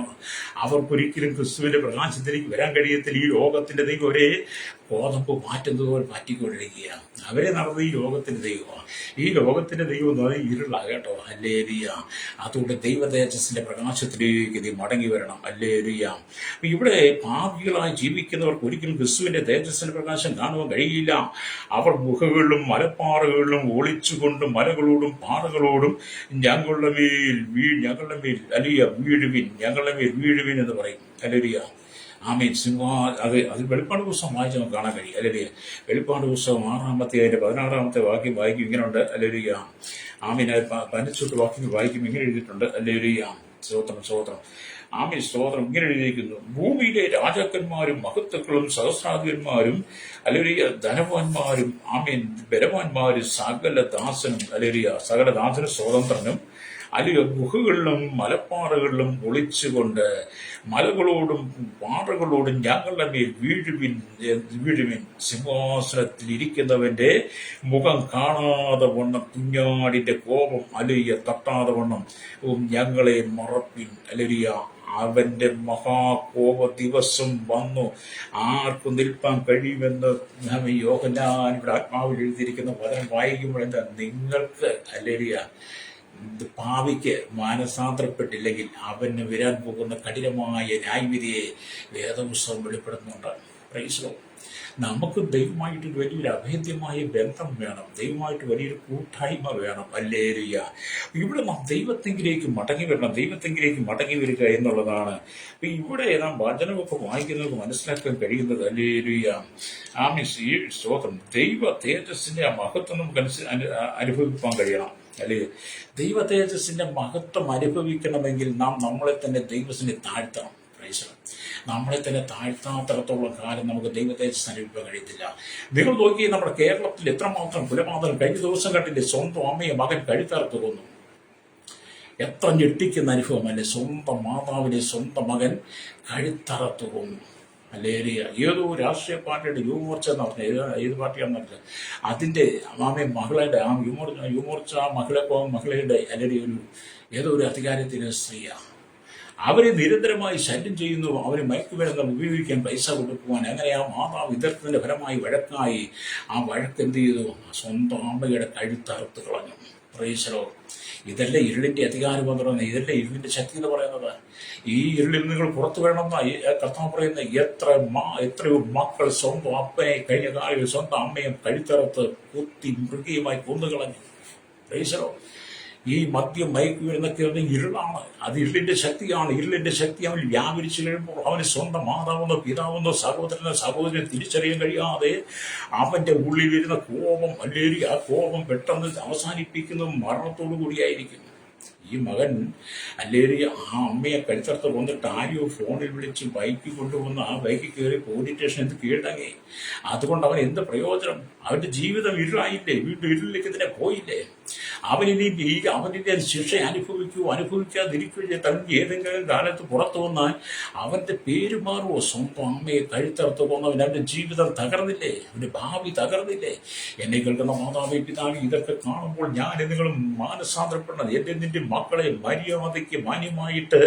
അവർക്കൊരിക്കലും ക്രിസ്തുവിന്റെ പ്രകാശത്തിലേക്ക് വരാൻ കഴിയത്തില്ല. ഈ ലോകത്തിന്റെ ദൈവം ഒരേ ഗോതമ്പ് മാറ്റുന്നത് പോലെ മാറ്റിക്കൊണ്ടിരിക്കുക. അവരെ നടന്നത് ഈ ലോകത്തിന്റെ ദൈവമാണ്. ഈ ലോകത്തിന്റെ ദൈവം എന്ന് പറയുന്നത് ഇരുളാ കേട്ടോ. ഹല്ലേലൂയ. അതുകൊണ്ട് ദൈവ തേജസ്സിന്റെ പ്രകാശത്തിലേക്ക് നീ മടങ്ങി വരണം. ഹല്ലേലൂയ. ഇവിടെ പാപികളായി ജീവിക്കുന്നവർക്ക് ഒരിക്കലും ക്രിസ്തുവിന്റെ തേജസ്സിന്റെ പ്രകാശം കാണുവാൻ കഴിയില്ല. അവർ ഗുഹകളിലും മലപ്പാറകളിലും ഒളിച്ചുകൊണ്ട് മലകളോടും പാറകളോടും ഞങ്ങളുടെ മേൽ അലിയ വീഴുവിൻ, ഞങ്ങളുടെ മേൽ വീഴുവിൻ എന്ന് പറയും. ഹല്ലേലൂയ. ആമേൻ. അത് വെളിപ്പാട് പുസ്തകം വായിച്ച് നമുക്ക് കാണാൻ കഴിയും. അല്ലെങ്കിൽ വെളിപ്പാട് പുസ്തകം 6-ാമത്തെ 16-ാമത്തെ വാക്യം വായിക്കും ഇങ്ങനെയുണ്ട്. അല്ലെങ്കിൽ ആമീൻ. 15 വാക്യങ്ങൾ വായിക്കും ഇങ്ങനെ എഴുതിയിട്ടുണ്ട്. അല്ലെങ്കിൽ സ്തോത്രം സ്തോത്രം. ആമീൻ സ്തോത്രം. ഇങ്ങനെ എഴുതിയിരിക്കുന്നു: ഭൂമിയിലെ രാജാക്കന്മാരും മഹത്തുക്കളും സഹസ്രാധിപന്മാരും അല്ലെങ്കിൽ ധനവാന്മാരും ആമീൻ ബലവാന്മാരും സകല ദാസനും സ്വതന്ത്രനും അല്ലെങ്കിൽ ഗുഹകളിലും മലപ്പാറകളിലും ഒളിച്ചുകൊണ്ട് മലകളോടും പാറകളോടും ഞങ്ങളുടെ മേൽ വീഴുവിൻ. സിംഹാസനത്തിൽ ഇരിക്കുന്നവന്റെ മുഖം കാണാതെ വണ്ണം കുഞ്ഞാടിന്റെ കോപം അല്ലെങ്കിൽ തട്ടാതെ വണ്ണം ഞങ്ങളെ മറപ്പിൻ. അല്ലെങ്കിൽ അവന്റെ മഹാകോപ ദിവസം വന്നു, ആർക്കും നിൽപ്പാൻ കഴിയുമെന്ന് യോഹന്നാൻ ഇവിടെ ആത്മാവിൽ എഴുതിയിരിക്കുന്ന വചനം വായിക്കുമ്പോൾ എന്താ നിങ്ങൾക്ക് അല്ലെങ്കിൽ പാപിക്ക് മാനസാന്തരപ്പെട്ടില്ലെങ്കിൽ അവന് വരാൻ പോകുന്ന കഠിനമായ ന്യായവിധിയെ വേദപുസ്തകം വെളിപ്പെടുത്തുന്നുണ്ട്. Price the Lord. നമുക്ക് ദൈവമായിട്ട് വലിയൊരു അഭേദ്യമായ ബന്ധം വേണം. ദൈവമായിട്ട് വലിയൊരു കൂട്ടായ്മ വേണം. ഹല്ലേലൂയ. ഇവിടെ നാം ദൈവത്തെങ്കിലേക്ക് മടങ്ങി വരണം. ദൈവത്തെങ്കിലേക്ക് മടങ്ങി വരിക എന്നുള്ളതാണ് ഇവിടെ നാം വചനമൊക്കെ വായിക്കുന്നവർക്ക് മനസ്സിലാക്കാൻ കഴിയുന്നത്. ഹല്ലേലൂയ. ആമേൻ. സ്തോത്രം. ദൈവ തേജസ്സിന്റെ ആ മഹത്വം നമുക്ക് അനുഭവിക്കാൻ കഴിയണം. അല്ലേ? ദൈവ തേജസ്സിന്റെ മഹത്വം അനുഭവിക്കണമെങ്കിൽ നാം നമ്മളെ തന്നെ ദൈവത്തിന് താഴ്ത്തണം. നമ്മളെ തന്നെ താഴ്ത്താത്തടത്തോളം കാലം നമുക്ക് ദൈവ തേജസ് അനുഭവിക്കാൻ കഴിയത്തില്ല. നിങ്ങൾ നോക്കി നമ്മുടെ കേരളത്തിൽ എത്രമാത്രം കുലപാതകം കഴിഞ്ഞ ദിവസം കണ്ടില്ലേ? സ്വന്തം അമ്മയെ മകൻ കഴുത്തറുത്ത് കൊന്നു. എത്ര ഞെട്ടിക്കുന്ന അനുഭവം അല്ലേ? സ്വന്തം മാതാവിനെ സ്വന്തം മകൻ കഴുത്തറുത്ത് കൊന്നു. ഹല്ലേലൂയ. ഏതോ രാഷ്ട്രീയ പാർട്ടിയുടെ യുവമോർച്ച എന്ന് പറഞ്ഞ ഏത് പാർട്ടിയാണെന്ന് പറഞ്ഞാൽ അതിന്റെ മകളുടെ യുവമോർച്ച മകളുടെ അല്ലെങ്കിൽ ഏതോ ഒരു അധികാരത്തിന് സ്ത്രീയാണ്. അവരെ നിരന്തരമായി ശല്യം ചെയ്യുന്നു. അവരെ മയക്കുമരുന്ന് ഉപയോഗിക്കാൻ പൈസ കൊടുക്കുവാൻ. അങ്ങനെ ആ മാതാവ് ഇതരത്തിന്റെ ഫലമായി വഴക്കായി. ആ വഴക്ക് എന്ത് ചെയ്തു? സ്വന്തം അമ്മയുടെ കഴുത്തറുത്ത് കളഞ്ഞു. Price the Lord. ഇതല്ല ഇരുളിന്റെ അധികാരം എന്ന് പറയുന്നത്. ഇതല്ല ഇരുളിന്റെ ശക്തി എന്ന് പറയുന്നത്. ഈ ഇരുളിൽ നിങ്ങൾ പുറത്തു വരണമെന്ന കർത്താവ് പറയുന്ന എത്രയോ മക്കൾ സ്വന്തം അപ്പനെ കഴിഞ്ഞ കാലങ്ങളിൽ സ്വന്തം അമ്മയെ കഴുത്തറുത്ത് കുത്തി മൃഗീയമായി കൊന്നുകളഞ്ഞു. Price the Lord. ഈ മദ്യം മയക്കുമരുന്നൊക്കെ ഇരുളാണ്. അത് ഇരുളിന്റെ ശക്തിയാണ്. ഇരുളിന്റെ ശക്തി അവൻ വ്യാപരിച്ചു കഴിയുമ്പോൾ അവന് സ്വന്തം മാതാവെന്നോ പിതാവെന്നോ സഹോദരനെ തിരിച്ചറിയാൻ കഴിയാതെ അവന്റെ ഉള്ളിൽ വരുന്ന കോപം അല്ലെങ്കിൽ ആ കോപം പെട്ടെന്ന് അവസാനിപ്പിക്കുന്നത് മരണത്തോടു കൂടിയായിരിക്കും. ഈ മകൻ അല്ലെങ്കിൽ ആ അമ്മയെ കഴുത്തറുത്ത് കൊന്നിട്ട് ആരെയോ ഫോണിൽ വിളിച്ച് ബൈക്ക് കൊണ്ടുവന്ന് ആ ബൈക്കിൽ കയറി പോലീസ് സ്റ്റേഷൻ കീഴടങ്ങി. അതുകൊണ്ട് അവൻ എന്ത് പ്രയോജനം? അവന്റെ ജീവിതം ഇരുളായില്ലേ? വീണ്ടും ഇരുളിലേക്ക് തന്നെ പോയില്ലേ? അവനിന്റെ ശിക്ഷ അനുഭവിക്കാതിരിക്കുകയോ തനിക്ക് ഏതെങ്കിലും കാലത്ത് പുറത്തു വന്നാൽ അവന്റെ പേര് മാറുമോ? സ്വന്തം അമ്മയെ കഴുത്തറുത്ത് കൊന്നവൻ അവന്റെ ജീവിതം തകർന്നില്ലേ? അവന്റെ ഭാവി തകർന്നില്ലേ? എന്നെ കേൾക്കുന്ന മാതാവേ പിതാവേ, ഇതൊക്കെ കാണുമ്പോൾ ഞാൻ നിങ്ങൾ മാനസാന്തരപ്പെടണം. നിന്റെ മക്കളെ മര്യാദയ്ക്ക് മാന്യമായിട്ട്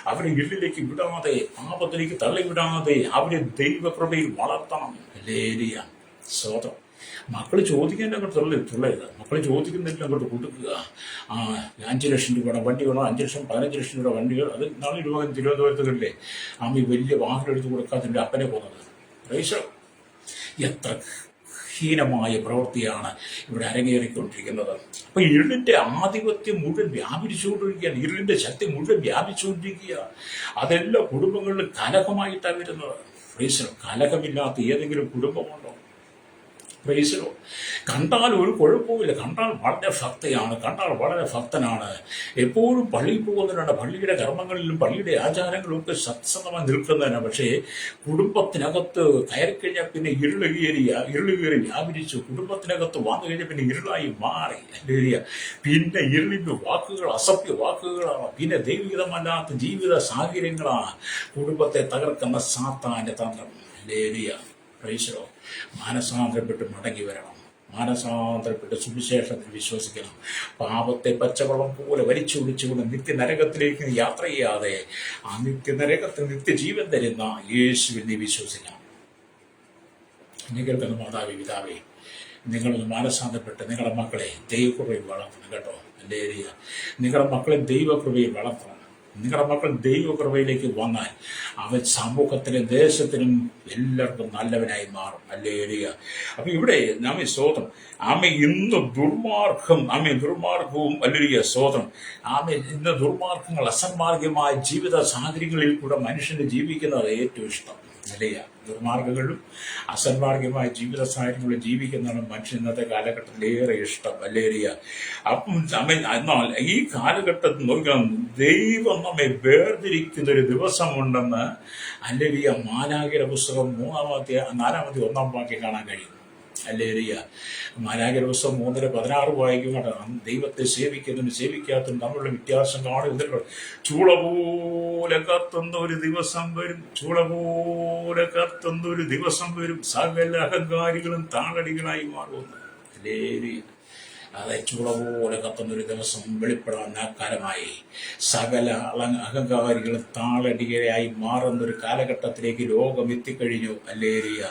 അവരെ ഇരുളിലേക്ക് വിടാതെ പാപത്തിലേക്ക് തള്ളിവിടാതെ അവരെ ദൈവകൃപയിൽ വളർത്തണം. ഹല്ലേലൂയ. സ്തോത്രം. മക്കൾ ചോദിക്കാൻ അങ്ങോട്ട് തുള്ളരുത്. മക്കൾ ചോദിക്കുന്നില്ല അങ്ങോട്ട് കൊടുക്കുക. 5 ലക്ഷം രൂപയുടെ വണ്ടി വേണോ? 5 ലക്ഷം 15 ലക്ഷം രൂപയുടെ വണ്ടികൾ. അത് നാളെ രൂപ തിരുവനന്തപുരത്തുകളിലെ അമ്മ വലിയ വാഹനം എടുത്ത് കൊടുക്കാതിൻ്റെ അപ്പനെ പോകുന്നത്. പ്രൈസ്. എത്ര ഹീനമായ പ്രവൃത്തിയാണ് ഇവിടെ അരങ്ങേറിക്കൊണ്ടിരിക്കുന്നത്. അപ്പൊ ഇരുളിന്റെ ആധിപത്യം മുഴുവൻ വ്യാപിച്ചുകൊണ്ടിരിക്കുകയാണ്. ഇരുളിന്റെ ശക്തി മുഴുവൻ വ്യാപിച്ചുകൊണ്ടിരിക്കുക. അതെല്ലാം കുടുംബങ്ങളിൽ കലഹമായിട്ടാണ് വരുന്നത്. പ്രൈസ്. കലഹമില്ലാത്ത ഏതെങ്കിലും കുടുംബമുണ്ടോ? പ്രൈസ്. കണ്ടാൽ ഒരു കുഴപ്പമില്ല. കണ്ടാൽ വളരെ ഭക്തനാണ്. എപ്പോഴും പള്ളിയിൽ പോകുന്നവരാണ്. പള്ളിയുടെ കർമ്മങ്ങളിലും പള്ളിയുടെ ആചാരങ്ങളിലും ഒക്കെ സത്സംഗമായി നിൽക്കുന്നതിനാണ്. പക്ഷേ കുടുംബത്തിനകത്ത് കയറിക്കഴിഞ്ഞാൽ പിന്നെ ഇരുളുകയറി വ്യാപരിച്ചു. കുടുംബത്തിനകത്ത് വന്നു കഴിഞ്ഞാൽ പിന്നെ ഇരുളായി മാറി. പിന്നെ ഇരുളിന്റെ വാക്കുകൾ അസഭ്യ വാക്കുകളാണ്. പിന്നെ ദൈവികമല്ലാത്ത ജീവിത സാഹചര്യങ്ങളാണ് കുടുംബത്തെ തകർക്കുന്ന സാത്താന്റെ തന്ത്രം. ഹല്ലേലൂയ. Praise the lord. മാനസാന്തരപ്പെട്ട് മടങ്ങി വരണം. മാനസാന്തരപ്പെട്ട് സുവിശേഷത്തിൽ വിശ്വസിക്കണം. പാപത്തെ പച്ചവെള്ളം പോലെ വലിച്ചു കുടിച്ചുകൊണ്ട് നിത്യനരകത്തിലേക്ക് യാത്ര ചെയ്യാതെ ആ നിത്യനരകത്തിൽ നിത്യജീവൻ തരുന്ന യേശുവിൽ നീ വിശ്വസിക്കണം. എന്നെ കേൾക്കുന്ന മാതാവേ പിതാവേ, നിങ്ങളൊന്ന് മാനസാന്തരപ്പെട്ട് നിങ്ങളുടെ മക്കളെ ദൈവകൃപയിൽ വളർത്തണം കേട്ടോ. അല്ലേ? നിങ്ങളുടെ മക്കളെ ദൈവകൃപയിൽ വളർത്തണം. നിങ്ങളുടെ മക്കൾ ദൈവകൃപയിലേക്ക് വന്നാൽ അവൻ സമൂഹത്തിനും ദേശത്തിനും എല്ലാവർക്കും നല്ലവനായി മാറും. അല്ലേ? അപ്പൊ ഇവിടെ നമ്മെ സ്വതം ഇന്ന് ദുർമാർഗവും അല്ലെ സ്വതം ഇന്ന് ദുർമാർഗങ്ങൾ, അസന്മാർഗമായ ജീവിത സാഹചര്യങ്ങളിൽ കൂടെ മനുഷ്യന് ജീവിക്കുന്നത് ഏറ്റവും ഇഷ്ടം. അല്ലയ ദുർമാർഗങ്ങളും അസന്മാർഗമായ ജീവിത സാഹചര്യങ്ങളിൽ ജീവിക്കുന്നതാണ് മനുഷ്യൻ ഇന്നത്തെ കാലഘട്ടത്തിൽ ഏറെ ഇഷ്ടം. അല്ലേരിയ അപ്പം എന്നാൽ ഈ കാലഘട്ടത്തിൽ നോക്കണം, ദൈവം നമ്മെ വേർതിരിക്കുന്ന ഒരു ദിവസമുണ്ടെന്ന് അല്ലേരിയ മാലാഖയുടെ പുസ്തകം 4-1 വാക്യം കാണാൻ കഴിയും. അല്ലേരിയ മാലാഖയുടെ പുസ്തകം 3:16 വായിക്കുമ്പോൾ ദൈവത്തെ സേവിക്കുന്നതിനും സേവിക്കാത്തതിനും തമ്മിലുള്ള വ്യത്യാസം കാണും. ചൂള പോലെ കത്തുന്ന ഒരു ദിവസം വരും, ചൂള പോലെ കത്തുന്ന ഒരു ദിവസം വരും, സകല അഹങ്കാരികളും താളടികളായി മാറുന്നു. അല്ലേരിയ അതെ, ചൂള പോലെ കത്തുന്നൊരു ദിവസം വെളിപ്പെടാൻ കാലമായി സകല അഹങ്കാരികളും താളടികയായി മാറുന്നൊരു കാലഘട്ടത്തിലേക്ക് ലോകം എത്തിക്കഴിഞ്ഞു. അല്ലേരിയ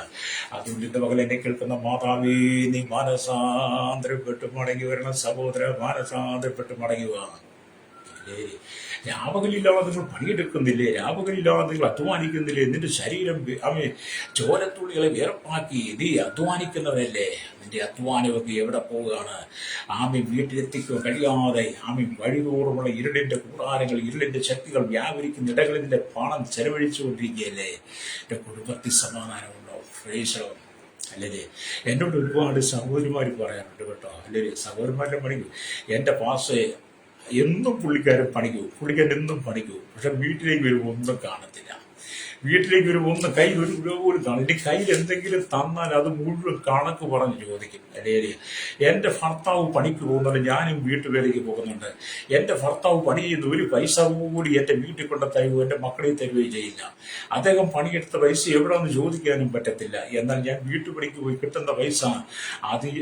അതുകൊണ്ട് ഇന്ന് പകൽ എന്നെ കേൾക്കുന്ന മാതാവേ, നീ മാനസാന്തരപ്പെട്ട് മടങ്ങി വരണം. സഹോദര, മാനസാന്തരപ്പെട്ട് മടങ്ങി വാ. രാപകലില്ലാതെ നിങ്ങൾ പണിയെടുക്കുന്നില്ലേ? രാപകലില്ലാതെ നിങ്ങൾ അധ്വാനിക്കുന്നില്ലേ? നിന്റെ ശരീരം ചോരത്തുള്ളികളെ വേർപ്പാക്കി നീ അധ്വാനിക്കുന്നതല്ലേ? നിന്റെ അധ്വാനമൊക്കെ എവിടെ പോവുകയാണ്? വീട്ടിലെത്തിക്കുക കഴിയാതെ വഴിതോറുമുള്ള ഇരുളിന്റെ കൂടാരങ്ങൾ, ഇരുളിന്റെ ശക്തികൾ വ്യാപരിക്കുന്ന ഇടങ്ങളിൽ നിന്റെ പണം ചെലവഴിച്ചുകൊണ്ടിരിക്കുകയല്ലേ? എന്റെ കുടുംബത്തിൽ സമാധാനമുണ്ടോ? ഫ്രേഷോ അല്ലേ? എന്നോട് ഒരുപാട് സഹോദരിമാർ പറയാറുണ്ട് കേട്ടോ. അല്ലേ? സഹോദരന്മാരുടെ പണിക്കും എൻ്റെ പാസ് എന്നും പുള്ളിക്കാരൻ എന്നും പണിക്കൂ. പക്ഷെ വീട്ടിലേക്ക് വരുമ്പോൾ ഒന്നും കാണത്തില്ല. വീട്ടിലേക്ക് വരുമ്പോൾ ഒന്നും കയ്യിൽ ഒരു പോലും കാണില്ല. എൻ്റെ കയ്യിൽ എന്തെങ്കിലും തന്നാൽ അത് മുഴുവൻ കണക്ക് പറഞ്ഞ് ചോദിക്കും. അല്ലേ? എൻ്റെ ഭർത്താവ് പണിക്ക് പോകുന്നുണ്ട്, ഞാനും വീട്ടുവേലയ്ക്ക് പോകുന്നുണ്ട്. എൻ്റെ ഭർത്താവ് പണി ചെയ്യുന്ന ഒരു പൈസ കൂടി എൻ്റെ വീട്ടിൽ കൊണ്ട് തരുകയോ എൻ്റെ മക്കളെ തരുകയോ ചെയ്യില്ല. അദ്ദേഹം പണിയെടുത്ത പൈസ എവിടെയെന്ന് ചോദിക്കാനും പറ്റത്തില്ല. എന്നാൽ ഞാൻ വീട്ടുപണിക്ക് പോയി കിട്ടുന്ന പൈസ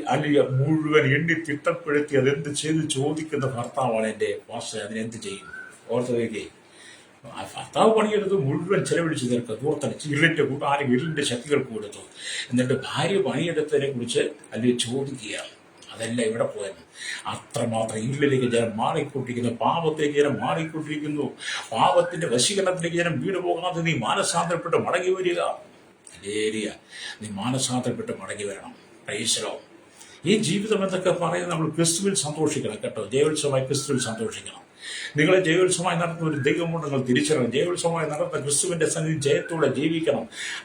അല്ലെങ്കിൽ മുഴുവൻ എണ്ണി തിട്ടപ്പെടുത്തി അതെന്ത് ചെയ്ത് ചോദിക്കുന്ന ഭർത്താവാണ് എൻ്റെ വാസ. അതിനെന്ത് ചെയ്യും? ഓർത്ത് വയ്ക്കേ, ഭർത്താവ് പണിയെടുത്ത് മുഴുവൻ ചെലവഴിച്ച് തീർക്കുക, ദൂർത്തടിച്ച് ഇരുളിന്റെ കൂട്ടാരും ഇരുളിന്റെ ശക്തികൾക്ക് കൊടുത്തു. എന്നിട്ട് ഭാര്യ പണിയെടുത്തതിനെ കുറിച്ച് അല്ലെങ്കിൽ ചോദിക്കുക. അതല്ല ഇവിടെ പോയെന്ന്. അത്രമാത്രം ഇരുളിലേക്ക് ജനം മാറിക്കൊണ്ടിരിക്കുന്നു, പാപത്തിലേക്ക് ജനം മാറിക്കൊണ്ടിരിക്കുന്നു. പാപത്തിന്റെ വശീകരണത്തിലേക്ക് ജനം വീട് പോകാതെ നീ മാനസാന്തരപ്പെട്ട് മടങ്ങി വരിക. അല്ലേരിയ, നീ മാനസാന്തരപ്പെട്ട് മടങ്ങി വരണം. പ്രൈസലോ. ഈ ജീവിതം എന്നൊക്കെ പറയുന്നത് നമ്മൾ ക്രിസ്തുവിൽ സന്തോഷിക്കണം കേട്ടോ. ജയോത്സവമായി ക്രിസ്തുവിൽ സന്തോഷിക്കണം. നിങ്ങളെ ജയോത്സവമായി നടത്തുന്ന ഒരു ദൈവമുണ്ട്, നിങ്ങൾ തിരിച്ചറിയണം. ജയോത്സവമായി നടത്തുന്ന ക്രിസ്തുവിന്റെ സന്നിധി ജയത്തോടെ ജീവിക്കണം.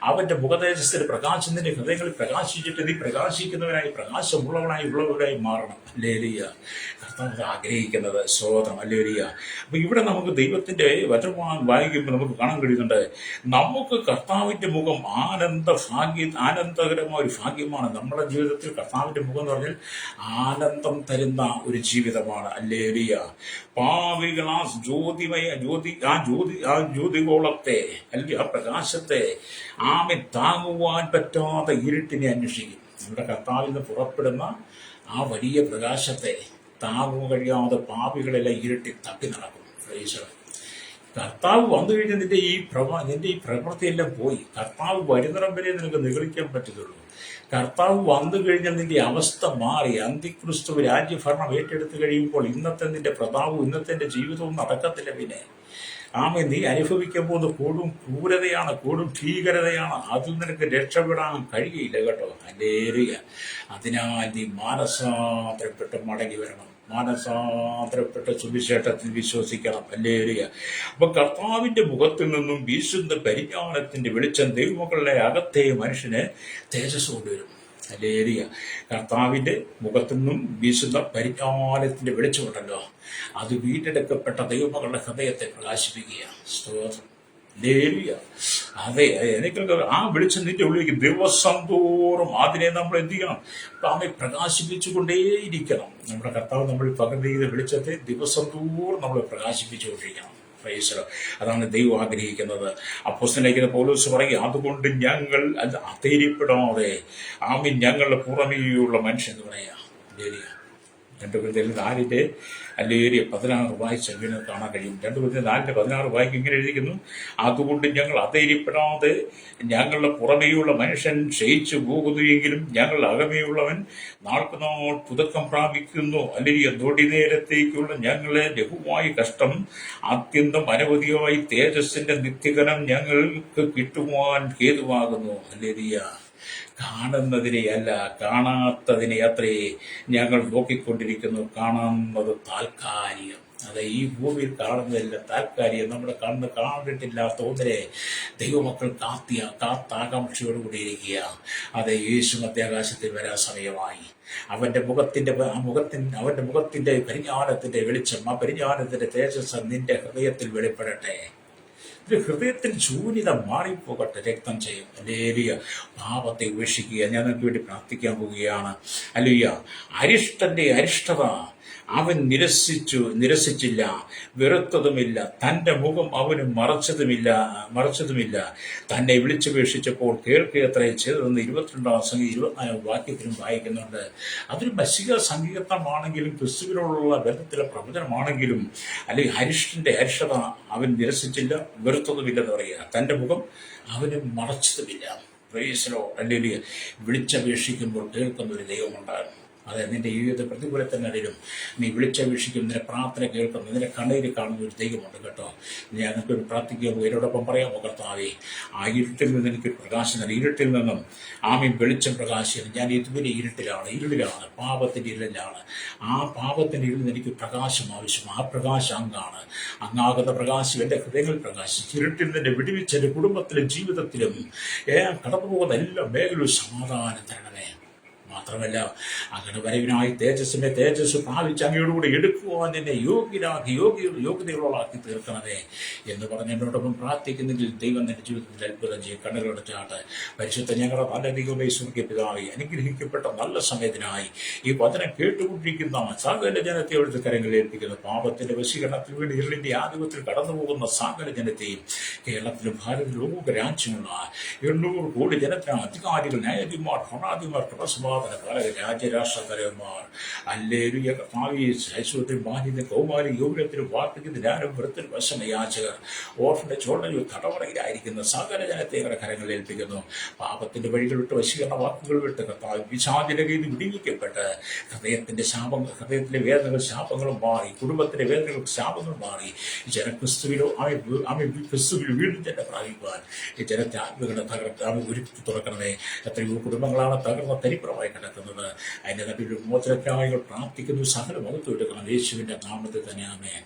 അവന്റെ മുഖതേജസ്സിന്റെ പ്രകാശം നിന്റെ ഹൃദയങ്ങളിൽ പ്രകാശിച്ചിട്ട് നീ പ്രകാശിക്കുന്നവനായി, പ്രകാശമുള്ളവനായി മാറണം. അല്ലേലിയ, കർത്താവ് ആഗ്രഹിക്കുന്നത് സ്വതന്ത്രം. അല്ലേലിയ. അപ്പൊ ഇവിടെ നമുക്ക് ദൈവത്തിന്റെ വചനം വായിക്കുമ്പോൾ നമുക്ക് കാണാൻ കഴിയുന്നുണ്ട്, നമുക്ക് കർത്താവിന്റെ മുഖം ആനന്ദകരമായ ഒരു ഭാഗ്യമാണ്. നമ്മുടെ ജീവിതത്തിൽ കർത്താവിന്റെ മുഖം എന്ന് പറഞ്ഞാൽ ആനന്ദം തരുന്ന ഒരു ജീവിതമാണ്. അല്ലേലിയ. പാവികൾ ആ ജ്യോതികോളത്തെ അല്ലെങ്കിൽ ആ പ്രകാശത്തെ താങ്ങുവാൻ പറ്റാത്ത ഇരുട്ടിനെ അന്വേഷിക്കും. നമ്മുടെ കർത്താവിൽ നിന്ന് പുറപ്പെടുന്ന ആ വലിയ പ്രകാശത്തെ താങ്ങുവാൻ കഴിയാതെ പാപികളെല്ലാം ഇരുട്ടി തപ്പി നടക്കും. കർത്താവ് വന്നു കഴിഞ്ഞാൽ നിന്റെ ഈ പ്രവൃത്തിയെല്ലാം പോയി. കർത്താവ് വരുന്നിടം വരെ നിനക്ക് നിഗളിക്കാൻ പറ്റത്തുള്ളൂ. കർത്താവ് വന്നു കഴിഞ്ഞാൽ നിന്റെ അവസ്ഥ മാറി. അന്തിക്രിസ്തു രാജ്യഭരണം ഏറ്റെടുത്ത് കഴിയുമ്പോൾ ഇന്നത്തെ നിന്റെ പ്രതാപവും ഇന്നത്തെ ജീവിതവും നടക്കത്തില്ല. പിന്നെ നീ അനുഭവിക്കാൻ പോകുന്ന കൂടും ക്രൂരതയാണ്, കൂടും ഭീകരതയാണ്. അതിൽ നിനക്ക് രക്ഷപ്പെടാൻ കഴിയില്ല കേട്ടോ. അല്ലേലൂയ. അതിനാൽ നീ മാനസാന്തരപ്പെട്ട് മടങ്ങി വരണം. മാനസാന്തരപ്പെട്ട സുവിശേഷത്തിൽ വിശ്വസിക്കണം. അല്ലേലൂയ. അപ്പൊ കർത്താവിന്റെ മുഖത്തിൽ നിന്നും വീശുന്ന പരിജ്ഞാനത്തിന്റെ വെളിച്ചം ദൈവമക്കളുടെ അകത്തെ മനുഷ്യന് തേജസ് കൊണ്ടുവരും. അല്ലേലൂയ. കർത്താവിന്റെ മുഖത്തു നിന്നും വീശുന്ന പരിജ്ഞാനത്തിന്റെ വെളിച്ചമുണ്ടല്ലോ, അത് വീണ്ടെടുക്കപ്പെട്ട ദൈവമക്കളുടെ ഹൃദയത്തെ പ്രകാശിപ്പിക്കുക. സ്തോത്രം. ഹല്ലേലൂയ. അതെ, എനിക്ക് ആ വെളിച്ചം നിന്റെ ഉള്ളിലേക്ക് ദിവസം തോറും അതിനെ നമ്മൾ എന്ത് ചെയ്യണം? പ്രകാശിപ്പിച്ചുകൊണ്ടേയിരിക്കണം. നമ്മുടെ കർത്താവ് നമ്മൾ പകർന്നു ചെയ്ത വെളിച്ചത്തെ ദിവസം തോറും നമ്മൾ പ്രകാശിപ്പിച്ചുകൊണ്ടിരിക്കണം. അതാണ് ദൈവം ആഗ്രഹിക്കുന്നത്. അപ്പോസ്തലനായ പൗലോസ് പറയും, അതുകൊണ്ട് ഞങ്ങൾ അധൈര്യപ്പെടാതെ ഞങ്ങളുടെ പുറമേയുള്ള മനുഷ്യൻ എന്ന് പറയാ. രണ്ട് കൊരിന്ത്യർ 4 അല്ലെങ്കിൽ 16 വായിച്ച് അങ്ങനെ കാണാൻ കഴിയും. 2 കൊരിന്ത്യർ 4:16 വായിക്കും, ഇങ്ങനെ എഴുതിയിരിക്കുന്നു: അതുകൊണ്ട് ഞങ്ങൾ അധൈര്യപ്പെടാതെ, ഞങ്ങളുടെ പുറമേയുള്ള മനുഷ്യൻ ക്ഷയിച്ചു പോകുന്നു എങ്കിലും ഞങ്ങളുടെ അകമേയുള്ളവൻ നാൾക്കുനാൾ പുതുക്കം പ്രാപിക്കുന്നു. അല്ലെങ്കിൽ നൊടി നേരത്തേക്കുള്ള ഞങ്ങളെ ലഘുവായ കഷ്ടം അത്യന്തം അനവധിയായി തേജസ്സിന്റെ നിത്യകനം ഞങ്ങൾക്ക് കിട്ടുവാൻ ഹേതുവാകുന്നു. അല്ലെങ്കിൽ കാണുന്നതിനെ അല്ല, കാണാത്തതിനെ അത്രേ ഞങ്ങൾ നോക്കിക്കൊണ്ടിരിക്കുന്നു. കാണുന്നത് താൽക്കാലികം. അതെ, ഈ ഭൂമിയിൽ കാണുന്നതെല്ലാം താൽക്കാലികം. നമ്മുടെ കണ്ണ് കാണിട്ടില്ലാത്ത ഒന്നിനെ ദൈവമക്കൾ കാത്താകാംക്ഷയോടുകൂടി ഇരിക്കുക. അതെ, യേശു മധ്യാകാശത്തിൽ വരാൻ സമയമായി. അവന്റെ മുഖത്തിന്റെ പരിജ്ഞാനത്തിന്റെ വെളിച്ചം, ആ പരിജ്ഞാനത്തിന്റെ തേജസ് നിന്റെ ഹൃദയത്തിൽ വെളിപ്പെടട്ടെ. ഹൃദയത്തിൽ ശൂന്യത മാറിപ്പോകട്ടെ. രക്തം ചെയ്യും. ഹല്ലേലൂയ. പാപത്തെ ഉപേക്ഷിക്കുക. ഞാൻ നിങ്ങൾക്ക് വേണ്ടി പ്രാർത്ഥിക്കാൻ പോവുകയാണ്. ഹല്ലേലൂയ. അരിഷ്ടന്റെ അരിഷ്ടത അവൻ നിരസിച്ചില്ല, വെറുത്തതുമില്ല. തൻ്റെ മുഖം അവന് മറച്ചതുമില്ല. തന്നെ വിളിച്ചപേക്ഷിച്ചപ്പോൾ കേൾക്കുകയത്രേ ചെയ്തതെന്ന് 22-24 വാക്യത്തിലും വായിക്കുന്നുണ്ട്. അതൊരു മസിക സങ്കീർത്തനമാണെങ്കിലും ക്രിസ്തുവിനോടുള്ള ബന്ധത്തിലെ പ്രവചനമാണെങ്കിലും, അല്ലെങ്കിൽ അരിഷ്ടന്റെ അരിഷ്ടത അവൻ നിരസിച്ചില്ല, വെറുത്തതുമില്ലെന്ന് പറയുക. തൻ്റെ മുഖം അവന് മറച്ചതുമില്ല. Praise lord. ഹല്ലേലൂയ. വിളിച്ചപേക്ഷിക്കുമ്പോൾ കേൾക്കുന്ന ഒരു ദൈവമുണ്ടാകും. അതെ, നിന്റെ ജീവിത പ്രതികൂലത്തിനിടയിലും നീ വിളിച്ചപേക്ഷിക്കും, നിന്റെ പ്രാർത്ഥന കേൾക്കുന്നു, നിന്റെ കണ്ണീരിൽ കാണുന്ന ഒരു ദൈവമുണ്ട് കേട്ടോ. ഞങ്ങൾക്ക് പ്രാർത്ഥിക്കുമ്പോൾ എന്നോടൊപ്പം പറയാമോ? കർത്താവേ, ആ ഇരുട്ടിൽ നിന്ന് എനിക്ക് പ്രകാശം, ഇരുട്ടിൽ നിന്നും വെളിച്ചം പ്രകാശിക്കുന്നു. ഞാൻ ഇതുവരെ ഇരുളിലാണ്, പാപത്തിൻ്റെ ഇരുളിലാണ്. ആ പാപത്തിൻ്റെ ഇരുളിൽ നിന്ന് എനിക്ക് പ്രകാശം ആവശ്യം. ആ പ്രകാശം അങ്ങാണ്. അങ്ങാകുന്ന പ്രകാശം എൻ്റെ ഹൃദയങ്ങളിൽ പ്രകാശിച്ച് ഇരുട്ടിൽ നിന്ന് വിടുവിച്ച് എൻ്റെ കുടുംബത്തിലും ജീവിതത്തിലും കടന്നു പോകുന്ന എല്ലാ മേഖലയും സമാധാനം തരണമേ. മാത്രമല്ല, അങ്ങനെ വരവിനായി തേജസ് പ്രാപിച്ച് അങ്ങയോടുകൂടി എടുക്കുവാൻ എന്നെ യോഗ്യതയുള്ളതാക്കി തീർക്കണമേ എന്ന് പറഞ്ഞ് എന്നോടൊപ്പം പ്രാർത്ഥിക്കുന്നെങ്കിൽ ദൈവം എൻ്റെ ജീവിതത്തിൽ അത്ഭുതം ചെയ്യും. കണ്ണുകളടച്ചാട്ട്. പരിശുദ്ധ ഞങ്ങളുടെ നല്ല ദൈവമേ, സ്വർഗ്ഗീയ പിതാവേ, അനുഗ്രഹിക്കപ്പെട്ട നല്ല സമയത്തിനായി ഈ വചനം കേട്ടുകൊണ്ടിരിക്കുന്ന സകല ജനത്തെ എടുത്ത് കരങ്ങളിൽ ഏൽപ്പിക്കുന്നു. പാപത്തിന്റെ വശീകരണത്തിൽ വേണ്ടി ഇരുളിന്റെ ആധിപത്യത്തിൽ കടന്നു പോകുന്ന സകല ജനത്തെയും കേരളത്തിലും ഭാരതത്തിലും ലോക രാജ്യങ്ങളുള്ള 800 കോടി ജനത്തിന് അധികാരികൾ, ന്യായാധിപന്മാർ, ഭരണാധിപന്മാർ, പ്രസഭാ രാജ്യരാഷ്ട്ര തലവന്മാർ, ഹല്ലേലൂയ, കർത്താവേ, ശൈശവത്തിൽ ബാല്യത്തിൽ കൗമാരി യൗവനത്തിൽ വാർദ്ധക്യത്തിൽ ജ്ഞാനം വൃത്തിൽ വശമയാചകർ, ഓർഫന്റെ ചോളനിൽ തടവറയിലായിരിക്കുന്ന സകല ജനത്തെ ഞങ്ങളുടെ കരങ്ങളിൽ ഏൽപ്പിക്കുന്നു. പാപത്തിന്റെ വഴികൾ വിട്ട്, വശീകരണ വാക്കുകൾ വിട്ട്, കർത്താവ് പിശാചിന്റെ കയ്യിൽ വിടിവിക്കപ്പെട്ട് ഹൃദയത്തിലെ വേദനകൾ ശാപങ്ങളും മാറി, കുടുംബത്തിന്റെ വേദനകൾ ശാപങ്ങൾ മാറി, ജനക്രിസ്തുവിലോ ക്രിസ്തുവിൽ വീണ്ടും ജനം പ്രാപിക്കുവാൻ ഈ ജനത്തെ ആത്മകളെ ഒരുക്കി തുറക്കണമേ. എത്രയോ കുടുംബങ്ങളാണ് തകർന്ന തരിപ്പുറമായി കിടക്കുന്നത്. അതിൻ്റെ നടുവിൽ മോചനത്തിനായി പ്രാർത്ഥിക്കുന്നു. സകല മുഖത്ത് എടുക്കണം. യേശുവിൻ്റെ നാമത്തിൽ തന്നെ. ആമേൻ.